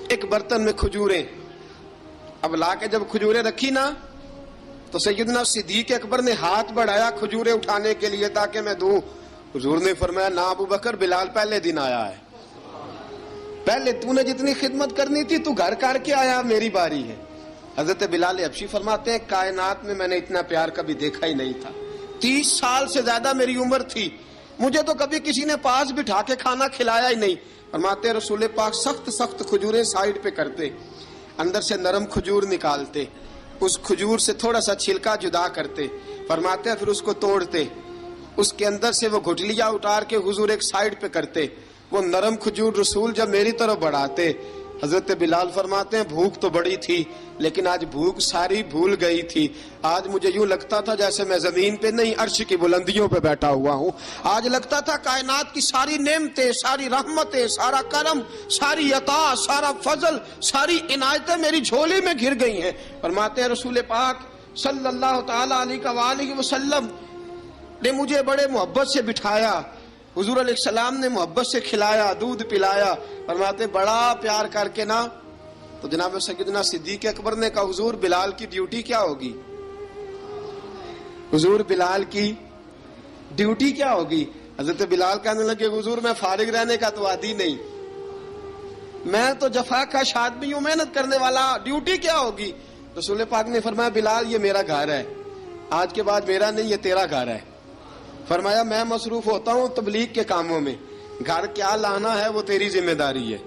Speaker 1: ایک برتن میں کھجوریں۔ اب لا کے جب کھجوریں رکھی نا تو سیدنا صدیق اکبر نے ہاتھ بڑھایا کھجوریں اٹھانے کے لیے تاکہ میں دوں۔ حضور نے فرمایا نا ابو بکر، بلال پہلے دن آیا ہے، پہلے تو نے جتنی خدمت کرنی تھی تو گھر کر کے آیا، میری باری ہے۔ حضرت بلال حبشی فرماتے ہیں کائنات میں نے اتنا پیار کبھی دیکھا ہی نہیں تھا۔ 30 سال سے زیادہ میری عمر تھی، مجھے تو کبھی کسی نے پاس بٹھا کے کھانا کھلایا ہی نہیں۔ فرماتے ہیں رسول پاک سخت سخت کھجوریں سائیڈ پہ کرتے، اندر سے نرم کھجور نکالتے، اس کھجور سے تھوڑا سا چھلکا جدا کرتے، فرماتے ہیں پھر اس کو توڑتے، اس کے اندر سے وہ گھٹلیاں اتار کے حضور ایک سائیڈ پہ کرتے، وہ نرم کھجور رسول جب میری طرف بڑھاتے، حضرت بلال فرماتے ہیں بھوک تو بڑی تھی لیکن آج بھوک ساری بھول گئی تھی۔ آج مجھے یوں لگتا تھا جیسے میں زمین پہ نہیں عرش کی بلندیوں پہ بیٹھا ہوا ہوں۔ آج لگتا تھا کائنات کی ساری نعمتیں، ساری رحمتیں، سارا کرم، ساری عطا، سارا فضل، ساری عنایتیں میری جھولی میں گھر گئی ہیں۔ فرماتے ہیں رسول پاک صلی اللہ تعالی علیہ وآلہ وسلم نے مجھے بڑے محبت سے بٹھایا، حضور علیہ السلام نے محبت سے کھلایا، دودھ پلایا۔ فرماتے بڑا پیار کر کے نا تو جناب سیدنا صدیق اکبر نے کہا حضور بلال کی ڈیوٹی کیا ہوگی؟ حضور بلال کی ڈیوٹی کیا ہوگی؟ حضرت بلال کہنے لگے حضور میں فارغ رہنے کا تو عادی نہیں، میں تو جفا کا آدمی ہوں، محنت کرنے والا، ڈیوٹی کیا ہوگی؟ رسول پاک نے فرمایا بلال یہ میرا گھر ہے، آج کے بعد میرا نہیں یہ تیرا گھر ہے۔ فرمایا میں مصروف ہوتا ہوں تبلیغ کے کاموں میں، گھر کیا لانا ہے وہ تیری ذمہ داری ہے،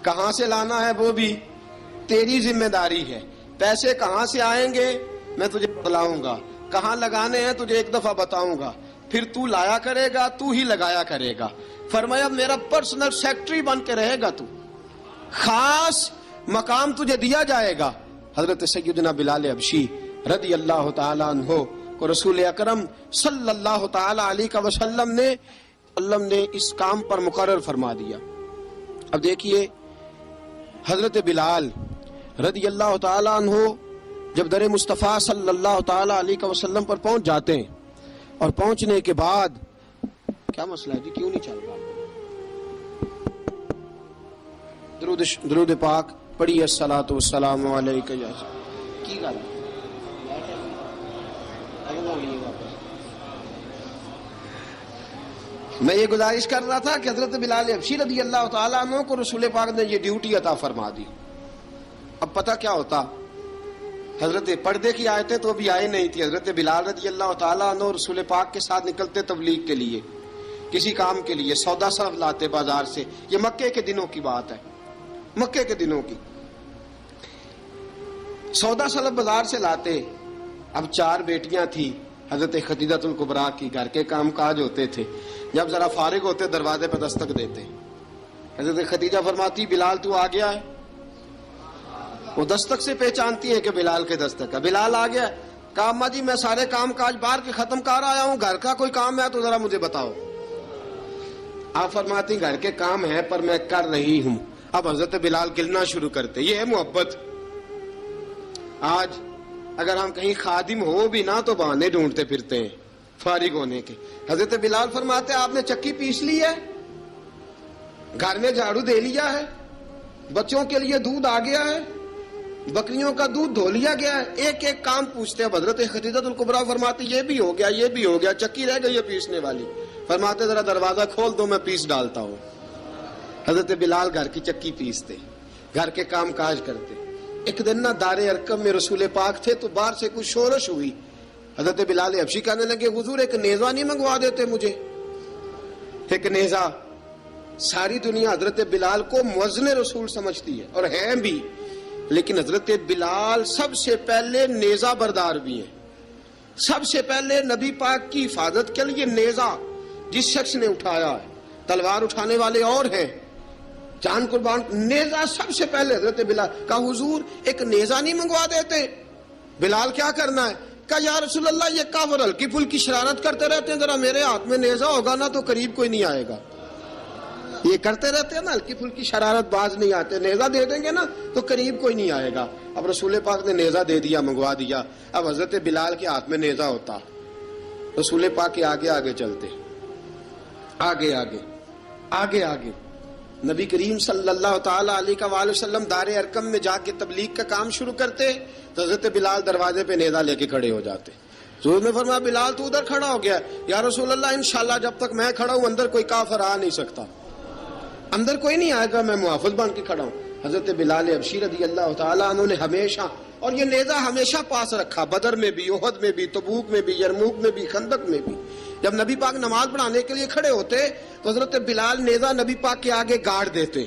Speaker 1: کہاں سے لانا ہے وہ بھی تیری ذمہ داری ہے، پیسے کہاں سے آئیں گے میں تجھے بتلاؤں گا، کہاں لگانے ہیں تجھے ایک دفعہ بتاؤں گا، پھر تو لایا کرے گا، تو ہی لگایا کرے گا۔ فرمایا میرا پرسنل سیکٹری بن کے رہے گا، تو خاص مقام تجھے دیا جائے گا۔ حضرت سیدنا بلال حبشی رضی اللہ تعالی عنہ کو رسول اکرم صلی اللہ تعالی علیہ وسلم نے اس کام پر مقرر فرما دیا۔ اب دیکھیے حضرت بلال رضی اللہ تعالی عنہ جب در مصطفیٰ صلی اللہ تعالی علیہ وسلم پر پہنچ جاتے ہیں اور پہنچنے کے بعد کیا مسئلہ ہے جی، کیوں نہیں چل رہا؟ درود پاک پڑھیے الصلاۃ والسلام علیک یا کی گل میں یہ گزارش کر رہا تھا کہ حضرت بلال حبشی رضی اللہ تعالیٰ عنہ کو رسول پاک نے یہ ڈیوٹی عطا فرما دی۔ اب پتہ کیا ہوتا، حضرت پردے کی آیتیں تو ابھی آئے نہیں تھی، حضرت بلال رضی اللہ تعالیٰ عنہ رسول پاک کے ساتھ نکلتے تبلیغ کے لیے، کسی کام کے لیے، سودا صرف لاتے بازار سے۔ یہ مکے کے دنوں کی بات ہے، مکے کے دنوں کی، سودا صرف بازار سے لاتے۔ اب 4 بیٹیاں تھیں حضرت خدیجہ الکبریٰ کی، گھر کے کام کاج ہوتے تھے، جب ذرا فارغ ہوتے دروازے پہ دستک دیتے، حضرت خدیجہ فرماتی بلال تو آ گیا ہے، وہ دستک سے پہچانتی ہیں کہ بلال کے دستک ہے، بلال آ گیا ہے۔ کہا اماں جی میں سارے کام کاج باہر کے ختم کر آیا ہوں، گھر کا کوئی کام ہے تو ذرا مجھے بتاؤ۔ آپ فرماتی گھر کے کام ہے پر میں کر رہی ہوں۔ اب حضرت بلال گلنا شروع کرتے، یہ ہے محبت۔ آج اگر ہم کہیں خادم ہو بھی نہ تو بہانے ڈھونڈتے پھرتے ہیں فارغ ہونے کے۔ حضرت بلال فرماتے آپ نے چکی پیس لی ہے، گھر میں جھاڑو دے لیا ہے، بچوں کے لیے دودھ آ گیا ہے، بکریوں کا دودھ دھو لیا گیا ہے، ایک ایک کام پوچھتے ہیں۔ حضرت خدیجہ الکبریٰ فرماتی یہ بھی ہو گیا، یہ بھی ہو گیا، چکی رہ گئی ہے پیسنے والی۔ فرماتے ذرا دروازہ کھول دو میں پیس ڈالتا ہوں۔ حضرت بلال گھر کی چکی پیستے، گھر کے کام کاج کرتے۔ ایک دن نہ دار ارقم میں رسول پاک تھے تو باہر سے کچھ شورش ہوئی، حضرت بلال حبشی کہنے لگے حضور ایک نیزہ نہیں منگوا دیتے مجھے؟ ایک نیزہ۔ ساری دنیا حضرت بلال کو مؤذن رسول سمجھتی ہے اور ہیں بھی، لیکن حضرت بلال سب سے پہلے نیزہ بردار بھی ہیں۔ سب سے پہلے نبی پاک کی حفاظت کے لیے نیزہ جس شخص نے اٹھایا ہے، تلوار اٹھانے والے اور ہیں، جان قربان، نیزہ سب سے پہلے حضرت بلال۔ کہا حضور ایک نیزہ نہیں منگوا دیتے؟ بلال کیا کرنا ہے؟ کہا یا رسول اللہ یہ کافر ہلکی پھلکی شرارت کرتے رہتے ہیں، ذرا میرے ہاتھ میں نیزہ ہوگا نا تو قریب کوئی نہیں آئے گا. یہ کرتے رہتے ہیں نا ہلکی پھلکی شرارت، باز نہیں آتے، نیزہ دے دیں گے نا تو قریب کوئی نہیں آئے گا. اب رسول پاک نے نیزہ دے دیا، منگوا دیا. اب حضرت بلال کے ہاتھ میں نیزہ ہوتا، رسول پاک کے آگے آگے چلتے، آگے آگے آگے آگے. نبی کریم صلی اللہ تعالی علیہ وآلہ وسلم دار ارقم میں جا کے تبلیغ کا کام شروع کرتے تو حضرت بلال دروازے پہ نیزہ لے کے کھڑے ہو جاتے. حضور نے فرمایا بلال تو ادھر کھڑا ہو گیا. یا رسول اللہ انشاءاللہ جب تک میں کھڑا ہوں اندر کوئی کافر آ نہیں سکتا، اندر کوئی نہیں آئے گا، میں محافظ بن کے کھڑا ہوں. حضرت بلال حبشی رضی اللہ تعالیٰ عنہ نے ہمیشہ، اور یہ نیزہ ہمیشہ پاس رکھا، بدر میں بھی، احد میں بھی، تبوک میں بھی، یرموک میں بھی، خندق میں بھی. جب نبی پاک نماز پڑھانے کے لیے کھڑے ہوتے تو حضرت بلال نیزہ نبی پاک کے آگے گاڑ دیتے.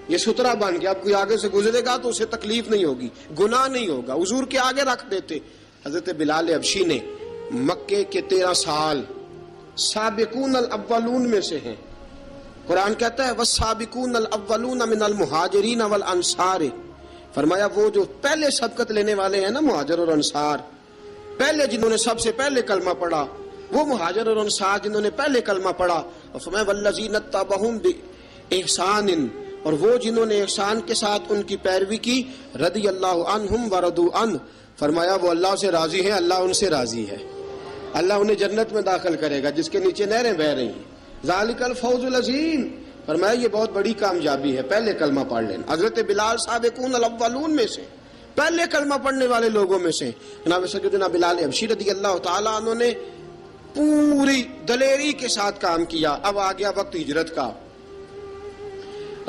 Speaker 1: یہ سترا بن گیا، اب کوئی آگے سے گزرے گا تو اسے تکلیف نہیں ہوگی، گناہ نہیں ہوگا، حضور کے آگے رکھ دیتے. حضرت بلال حبشی نے مکے کے 13 سال سابقون الاولون میں سے ہیں. قرآن کہتا ہے والسابقون الاولون من المہاجرین والانصار. فرمایا وہ جو پہلے سبقت لینے والے ہیں نا مہاجر اور انصار، پہلے جنہوں نے سب سے پہلے کلمہ پڑھا، وہ مہاجر اور انصار جنہوں نے پہلے کلمہ پڑھا. اور فرمایا والذین اتبعوہم باحسان، اور وہ جنہوں نے احسان کے ساتھ ان کی پیروی کی، رضی اللہ عنہم ورضوا عنہ. فرمایا وہ اللہ سے راضی ہیں، اللہ ان سے راضی ہے، اللہ انہیں جنت میں داخل کرے گا جس کے نیچے نہریں بہہ رہی ہیں. ذالک الفوز العظیم. فرمایا یہ بہت بڑی کامیابی ہے پہلے کلمہ پڑھ لینا. حضرت بلال سابقون الاولون میں سے، پہلے کلمہ پڑھنے والے لوگوں میں سے. جناب سیدنا بلال حبشی رضی اللہ تعالیٰ عنہ نے پوری دلیری کے ساتھ کام کیا. اب آ گیا وقت ہجرت کا.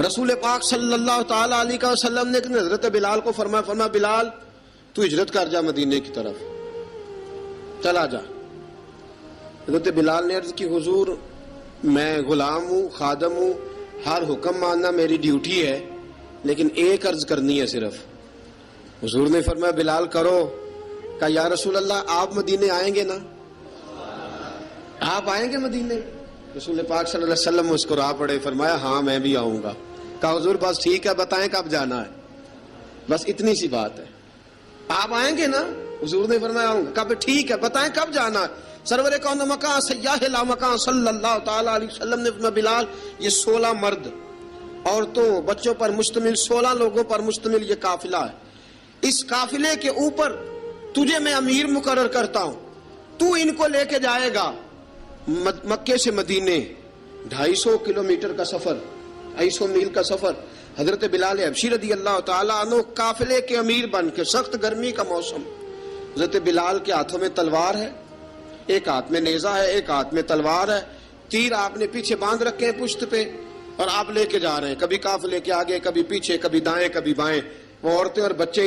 Speaker 1: رسول پاک صلی اللہ تعالیٰ علیہ وسلم نے حضرت بلال کو فرمایا بلال تو ہجرت کر جا مدینے کی طرف، چلا جا. حضرت بلال نے عرض کی حضور میں غلام ہوں، خادم ہوں، ہر حکم ماننا میری ڈیوٹی ہے، لیکن ایک عرض کرنی ہے صرف. حضور نے فرمایا بلال کرو. کہا یا رسول اللہ آپ مدینے آئیں گے نا، آپ آئیں گے مدینے؟ رسول پاک صلی اللہ علیہ وسلم مسکرا پڑے، فرمایا ہاں میں بھی آؤں گا. کہا حضور بس ٹھیک ہے، بتائیں کب جانا ہے، بس اتنی سی بات ہے. آپ آئیں گے نا؟ حضور نے فرمایا آؤں گا. کہا ٹھیک ہے، بتائیں کب جانا ہے. سرور کون مکان سیاح لا مکان صلی اللہ تعالی علیہ وسلم نے فرمایا بلال یہ 16 مرد، عورتوں، بچوں پر مشتمل 16 لوگوں پر مشتمل یہ قافلہ ہے. اس قافلے کے اوپر تجھے میں امیر مقرر کرتا ہوں، تو ان کو لے کے جائے گا مکے سے مدینے. 250 کلومیٹر کا سفر، 250 میل کا سفر. حضرت بلال حبشی رضی اللہ تعالیٰ عنہ قافلے کے امیر بن کے، سخت گرمی کا موسم. حضرت بلال کے ہاتھوں میں تلوار ہے، ایک ہاتھ میں نیزہ ہے، ایک ہاتھ میں تلوار ہے. تیر آپ نے پیچھے باندھ رکھے ہیں پشت پہ، اور آپ لے کے جا رہے ہیں، کبھی قافلے کے آگے، کبھی پیچھے، کبھی دائیں کبھی بائیں. وہ عورتیں اور بچے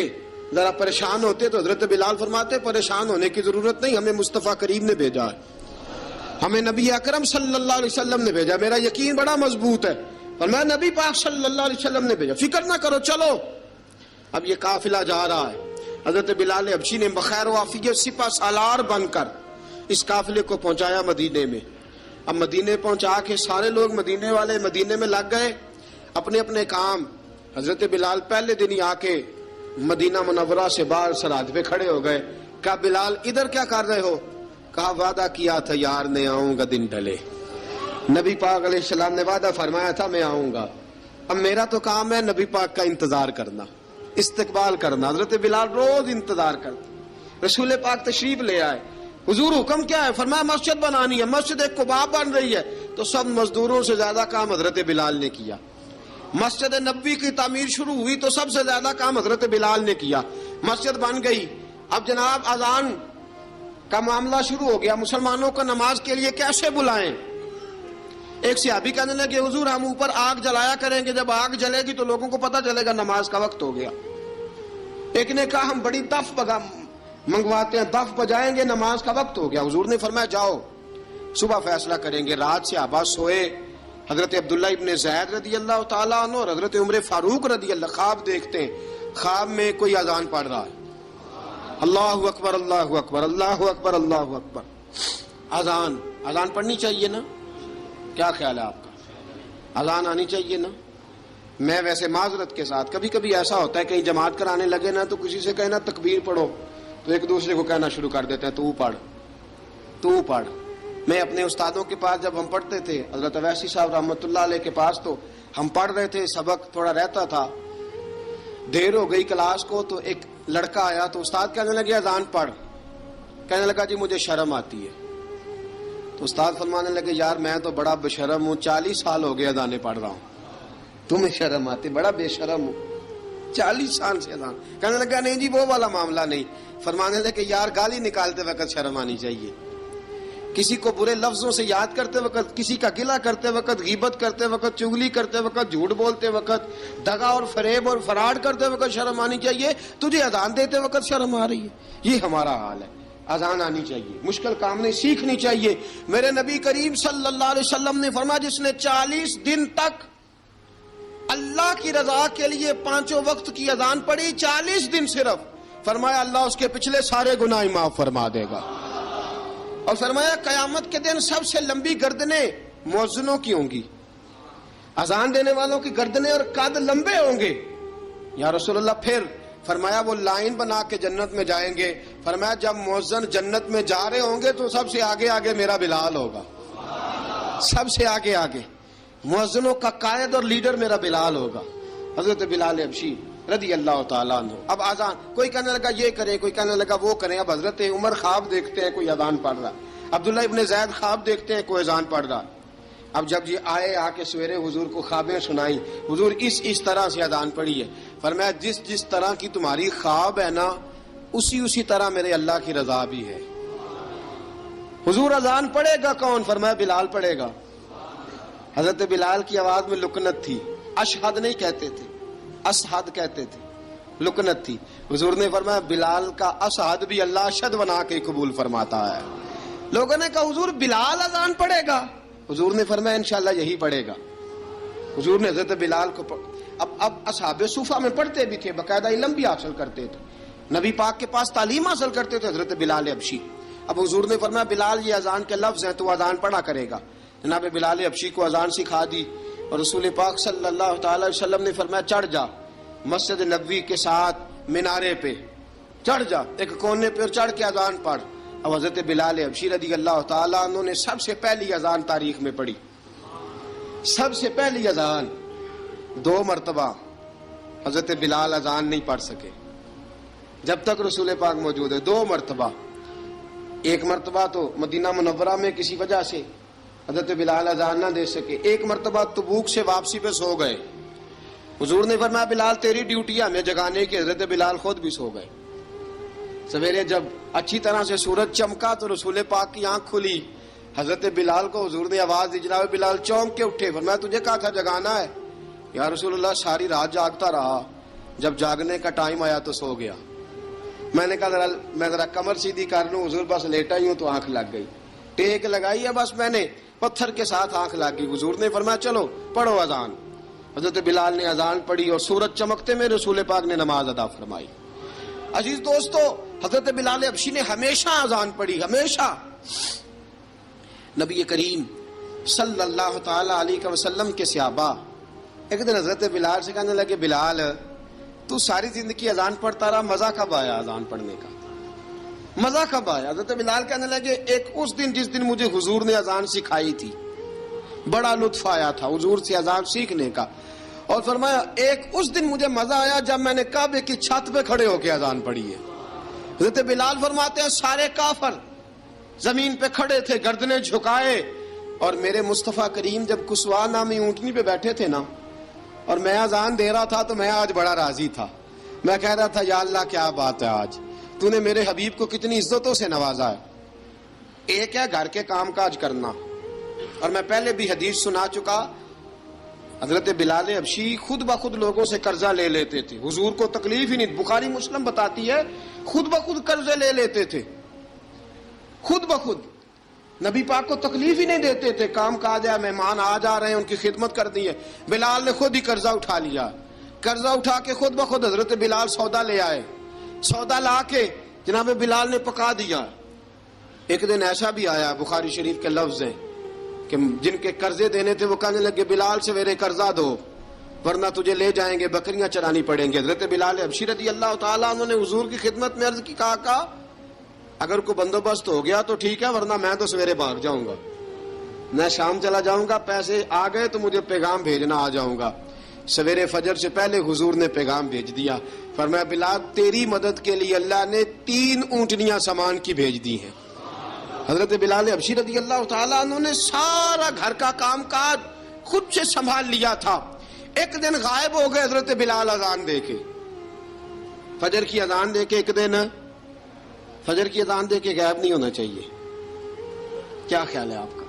Speaker 1: ذرا پریشان ہوتے تو حضرت بلال فرماتے پریشان ہونے کی ضرورت نہیں، ہمیں مصطفیٰ کریم نے بھیجا ہے، ہمیں نبی اکرم صلی اللہ علیہ وسلم نے بھیجا. میرا یقین بڑا مضبوط ہے، فرمایا نبی پاک صلی اللہ علیہ وسلم نے بھیجا، فکر نہ کرو چلو. اب یہ قافلہ جا رہا ہے. حضرت بلال حبشی نے بخیر و عافیت سپہ سالار بن کر اس قافلے کو پہنچایا مدینے میں. اب مدینے پہنچا کے سارے لوگ مدینے والے مدینے میں لگ گئے اپنے اپنے کام. حضرت بلال پہلے دن ہی آ کے مدینہ منورہ سے باہر سرحد پہ کھڑے ہو گئے. کہا بلال ادھر کیا کر رہے ہو؟ کہا وعدہ کیا تھا یار نے آؤں گا دن ڈھلے. نبی پاک علیہ السلام نے وعدہ فرمایا تھا میں آؤں گا. اب میرا تو کام ہے نبی پاک کا انتظار کرنا، استقبال کرنا. حضرت بلال روز انتظار کرتے. رسول پاک تشریف لے آئے. حضور حکم کیا ہے؟ فرمایا مسجد بنانی ہے. مسجد قباء بن رہی ہے. تو سب مزدوروں سے زیادہ کام حضرت بلال نے کیا. مسجد نبوی کی تعمیر شروع ہوئی تو سب سے زیادہ کام حضرت بلال نے کیا. مسجد بن گئی. اب جناب اذان کا معاملہ شروع ہو گیا، مسلمانوں کو نماز کے لیے کیسے بلائیں؟ ایک صحابی کہنے لگے حضور ہم اوپر آگ جلایا کریں گے، جب آگ جلے گی تو لوگوں کو پتہ چلے گا نماز کا وقت ہو گیا. ایک نے کہا ہم بڑی دف منگواتے ہیں، دف بجائیں گے، نماز کا وقت ہو گیا. حضور نے فرمایا جاؤ صبح فیصلہ کریں گے. رات سے صحابہ سوئے. حضرت عبداللہ ابن زید رضی اللہ تعالیٰ عنہ اور حضرت عمر فاروق رضی اللہ خواب دیکھتے ہیں. خواب میں کوئی اذان پڑھ رہا ہے، اللہ اکبر اللہ اکبر اللہ اکبر اللہ اکبر. اذان پڑھنی چاہیے نا؟ کیا خیال ہے آپ کا؟ اذان آنی چاہیے نا؟ میں ویسے معذرت کے ساتھ کبھی کبھی ایسا ہوتا ہے کہیں جماعت کرانے لگے نا تو کسی سے کہنا تکبیر پڑھو، تو ایک دوسرے کو کہنا شروع کر دیتے ہیں تو پڑھ تو پڑھ. میں اپنے استادوں کے پاس جب ہم پڑھتے تھے حضرت اویسی صاحب رحمۃ اللہ علیہ کے پاس، تو ہم پڑھ رہے تھے، سبق تھوڑا رہتا تھا، دیر ہو گئی کلاس کو، تو ایک لڑکا آیا تو استاد کہنے لگے اذان پڑھ. کہنے لگا جی مجھے شرم آتی ہے. تو استاد فرمانے لگے یار میں تو بڑا بے شرم ہوں، 40 سال ہو گئے اذانیں پڑھ رہا ہوں، تمہیں شرم آتی؟ بڑا بے شرم ہوں، 40 سال سے اذان. کہنے لگا نہیں جی وہ والا معاملہ نہیں. فرمانے لگے یار گالی نکالتے وقت شرم آنی چاہیے، کسی کو برے لفظوں سے یاد کرتے وقت، کسی کا گلہ کرتے وقت، غیبت کرتے وقت، چغلی کرتے وقت، جھوٹ بولتے وقت، دغا اور فریب اور فراڈ کرتے وقت شرم آنی چاہیے. تجھے اذان دیتے وقت شرم آ رہی ہے. یہ ہمارا حال ہے. اذان آنی چاہیے، مشکل کام نہیں، سیکھنی چاہیے. میرے نبی کریم صلی اللہ علیہ وسلم نے فرمایا جس نے 40 دن تک اللہ کی رضا کے لیے 5 وقت کی اذان پڑھی، 40 دن صرف، فرمایا اللہ اس کے پچھلے سارے گناہ معاف فرما دے گا. اور فرمایا قیامت کے دن سب سے لمبی گردنیں مؤذنوں کی ہوں گی، اذان دینے والوں کی گردنیں اور قد لمبے ہوں گے. یا رسول اللہ پھر؟ فرمایا وہ لائن بنا کے جنت میں جائیں گے. فرمایا جب مؤذن جنت میں جا رہے ہوں گے تو سب سے آگے آگے میرا بلال ہوگا، سب سے آگے آگے مؤذنوں کا قائد اور لیڈر میرا بلال ہوگا، حضرت بلال حبشی رضی اللہ تعالیٰ عنہ. اب اذان کوئی کہنے لگا یہ کریں، کوئی کہنے لگا وہ کریں. اب حضرت عمر خواب دیکھتے ہیں کوئی اذان پڑھ رہا، عبداللہ ابن زید خواب دیکھتے ہیں کوئی اذان پڑھ رہا. اب جب یہ آئے آ کے سویرے حضور کو خوابیں سنائیں، حضور اس طرح سے اذان پڑھی ہے. فرمایا جس طرح کی تمہاری خواب ہے نا اسی طرح میرے اللہ کی رضا بھی ہے. حضور اذان پڑھے گا کون؟ فرمایا بلال پڑھے گا. حضرت بلال کی آواز میں لکنت تھی، اشہد نہیں کہتے تھے، اشہد کہتے تھے، لکنت تھی. حضور نے فرمایا بلال کا اشہد بھی اللہ اشہد بنا کے قبول فرماتا ہے. لوگوں نے کہا حضور بلال اذان پڑھے گا؟ حضور نے فرمایا انشاءاللہ یہی پڑھے گا. حضور نے حضرت بلال کو اب اصحاب صوفہ میں پڑھتے بھی تھے، باقاعدہ علم بھی حاصل کرتے تھے، نبی پاک کے پاس تعلیم حاصل کرتے تھے حضرت بلال حبشی. اب حضور نے فرمایا بلال یہ اذان کے لفظ ہیں تو اذان پڑھا کرے گا. جناب بلال حبشی کو اذان سکھا دی اور رسول پاک صلی اللہ تعالی وسلم نے فرمایا چڑھ جا مسجد نبوی کے ساتھ مینارے پہ، چڑھ جا ایک کونے پہ اور چڑھ کے اذان پڑھ. اب حضرت بلال حبشی رضی اللہ تعالیٰ عنہ نے سب سے پہلی اذان تاریخ میں پڑھی، سب سے پہلی اذان. 2 مرتبہ حضرت بلال اذان نہیں پڑھ سکے جب تک رسول پاک موجود ہے. 2 مرتبہ، ایک مرتبہ تو مدینہ منورہ میں کسی وجہ سے حضرت بلال اذان نہ دے سکے، ایک مرتبہ تبوک سے واپسی پہ سو گئے. حضور نے فرمایا بلال تیری ڈیوٹی ہے ہمیں جگانے کی. حضرت بلال خود بھی سو گئے. سویرے جب اچھی طرح سے سورج چمکا تو رسول پاک کی آنکھ کھلی. حضرت بلال کو حضور نے آواز دی، جناب بلال چونک کے اٹھے. فرمایا تجھے کہا تھا جگانا ہے. یا رسول اللہ ساری رات جاگتا رہا، جب جاگنے کا ٹائم آیا تو سو گیا. میں نے کہا میں ذرا کمر سیدھی کر لوں. حضور بس لیٹا ہی ہوں تو آنکھ لگ گئی، ٹیک لگائی ہے بس میں نے، پتھر کے ساتھ آنکھ لگ گئی. حضور نے فرمایا چلو پڑھو اذان. حضرت بلال نے اذان پڑھی اور سورج چمکتے میں رسول پاک نے نماز ادا فرمائی. عزیز دوستو حضرت بلال حبشی نے ہمیشہ اذان پڑھی، ہمیشہ. نبی کریم صلی اللہ تعالی علیہ وسلم کے صحابہ ایک دن حضرت بلال سے کہنے لگے بلال تو ساری زندگی اذان پڑھتا رہا، مزہ کب آیا اذان پڑھنے کا؟ مزہ کب آیا؟ حضرت بلال کہنے لگے ایک اس دن جس دن مجھے حضور نے اذان سکھائی تھی، بڑا لطف آیا تھا حضور سے اذان سیکھنے کا. اور فرمایا ایک اس دن مجھے مزہ آیا جب میں نے کعبے کی چھت پہ کھڑے ہو کے اذان پڑھی ہے. حضرت بلال فرماتے ہیں سارے کافر زمین پہ کھڑے تھے گردنیں جھکائے، اور میرے مصطفیٰ کریم جب کسوا نامی اونٹنی پہ بیٹھے تھے نا اور میں اذان دے رہا تھا تو میں آج بڑا راضی تھا. میں کہہ رہا تھا یا اللہ کیا بات ہے، آج تو نے میرے حبیب کو کتنی عزتوں سے نوازا ہے. ایک ہے گھر کے کام کاج کرنا، اور میں پہلے بھی حدیث سنا چکا، حضرت بلال حبشی خود بخود لوگوں سے قرضہ لے لیتے تھے، حضور کو تکلیف ہی نہیں. بخاری مسلم بتاتی ہے خود بخود قرضے لے لیتے تھے، خود بخود نبی پاک کو تکلیف ہی نہیں دیتے تھے. کام کاج ہے، مہمان آ جا رہے ہیں ان کی خدمت کر دی ہے. بلال نے خود ہی قرضہ اٹھا لیا، قرضہ اٹھا کے خود بخود حضرت بلال سودا لے آئے، سودا لا کے جناب بلال نے پکا دیا. ایک دن ایسا بھی آیا بخاری شریف کے لفظ ہیں کہ جن کے قرضے دینے تھے وہ کہنے لگے بلال سویرے قرضہ دو. ورنہ تجھے لے جائیں گے، بکریاں چرانی پڑیں گے۔ حضرت بلال حبشی رضی اللہ تعالیٰ عنہ نے حضور کی خدمت میں عرض کی، کہا اگر کوئی بندوبست ہو گیا تو ٹھیک ہے، ورنہ میں تو سویرے بھاگ جاؤں گا، میں شام چلا جاؤں گا، پیسے آ گئے تو مجھے پیغام بھیجنا، آ جاؤں گا۔ سویرے فجر سے پہلے حضور نے پیغام بھیج دیا، فرمایا بلال تیری مدد کے لیے اللہ نے 3 اونٹنیاں سامان کی بھیج دی ہیں۔ حضرت بلال حبشی رضی اللہ تعالیٰ عنہ نے سارا گھر کا کام کاج خود سے سنبھال لیا تھا۔ ایک دن غائب ہو گئے حضرت بلال اذان دے کے، فجر کی اذان دے کے، ایک دن فجر کی اذان دے کے غائب نہیں ہونا چاہیے، کیا خیال ہے آپ کا؟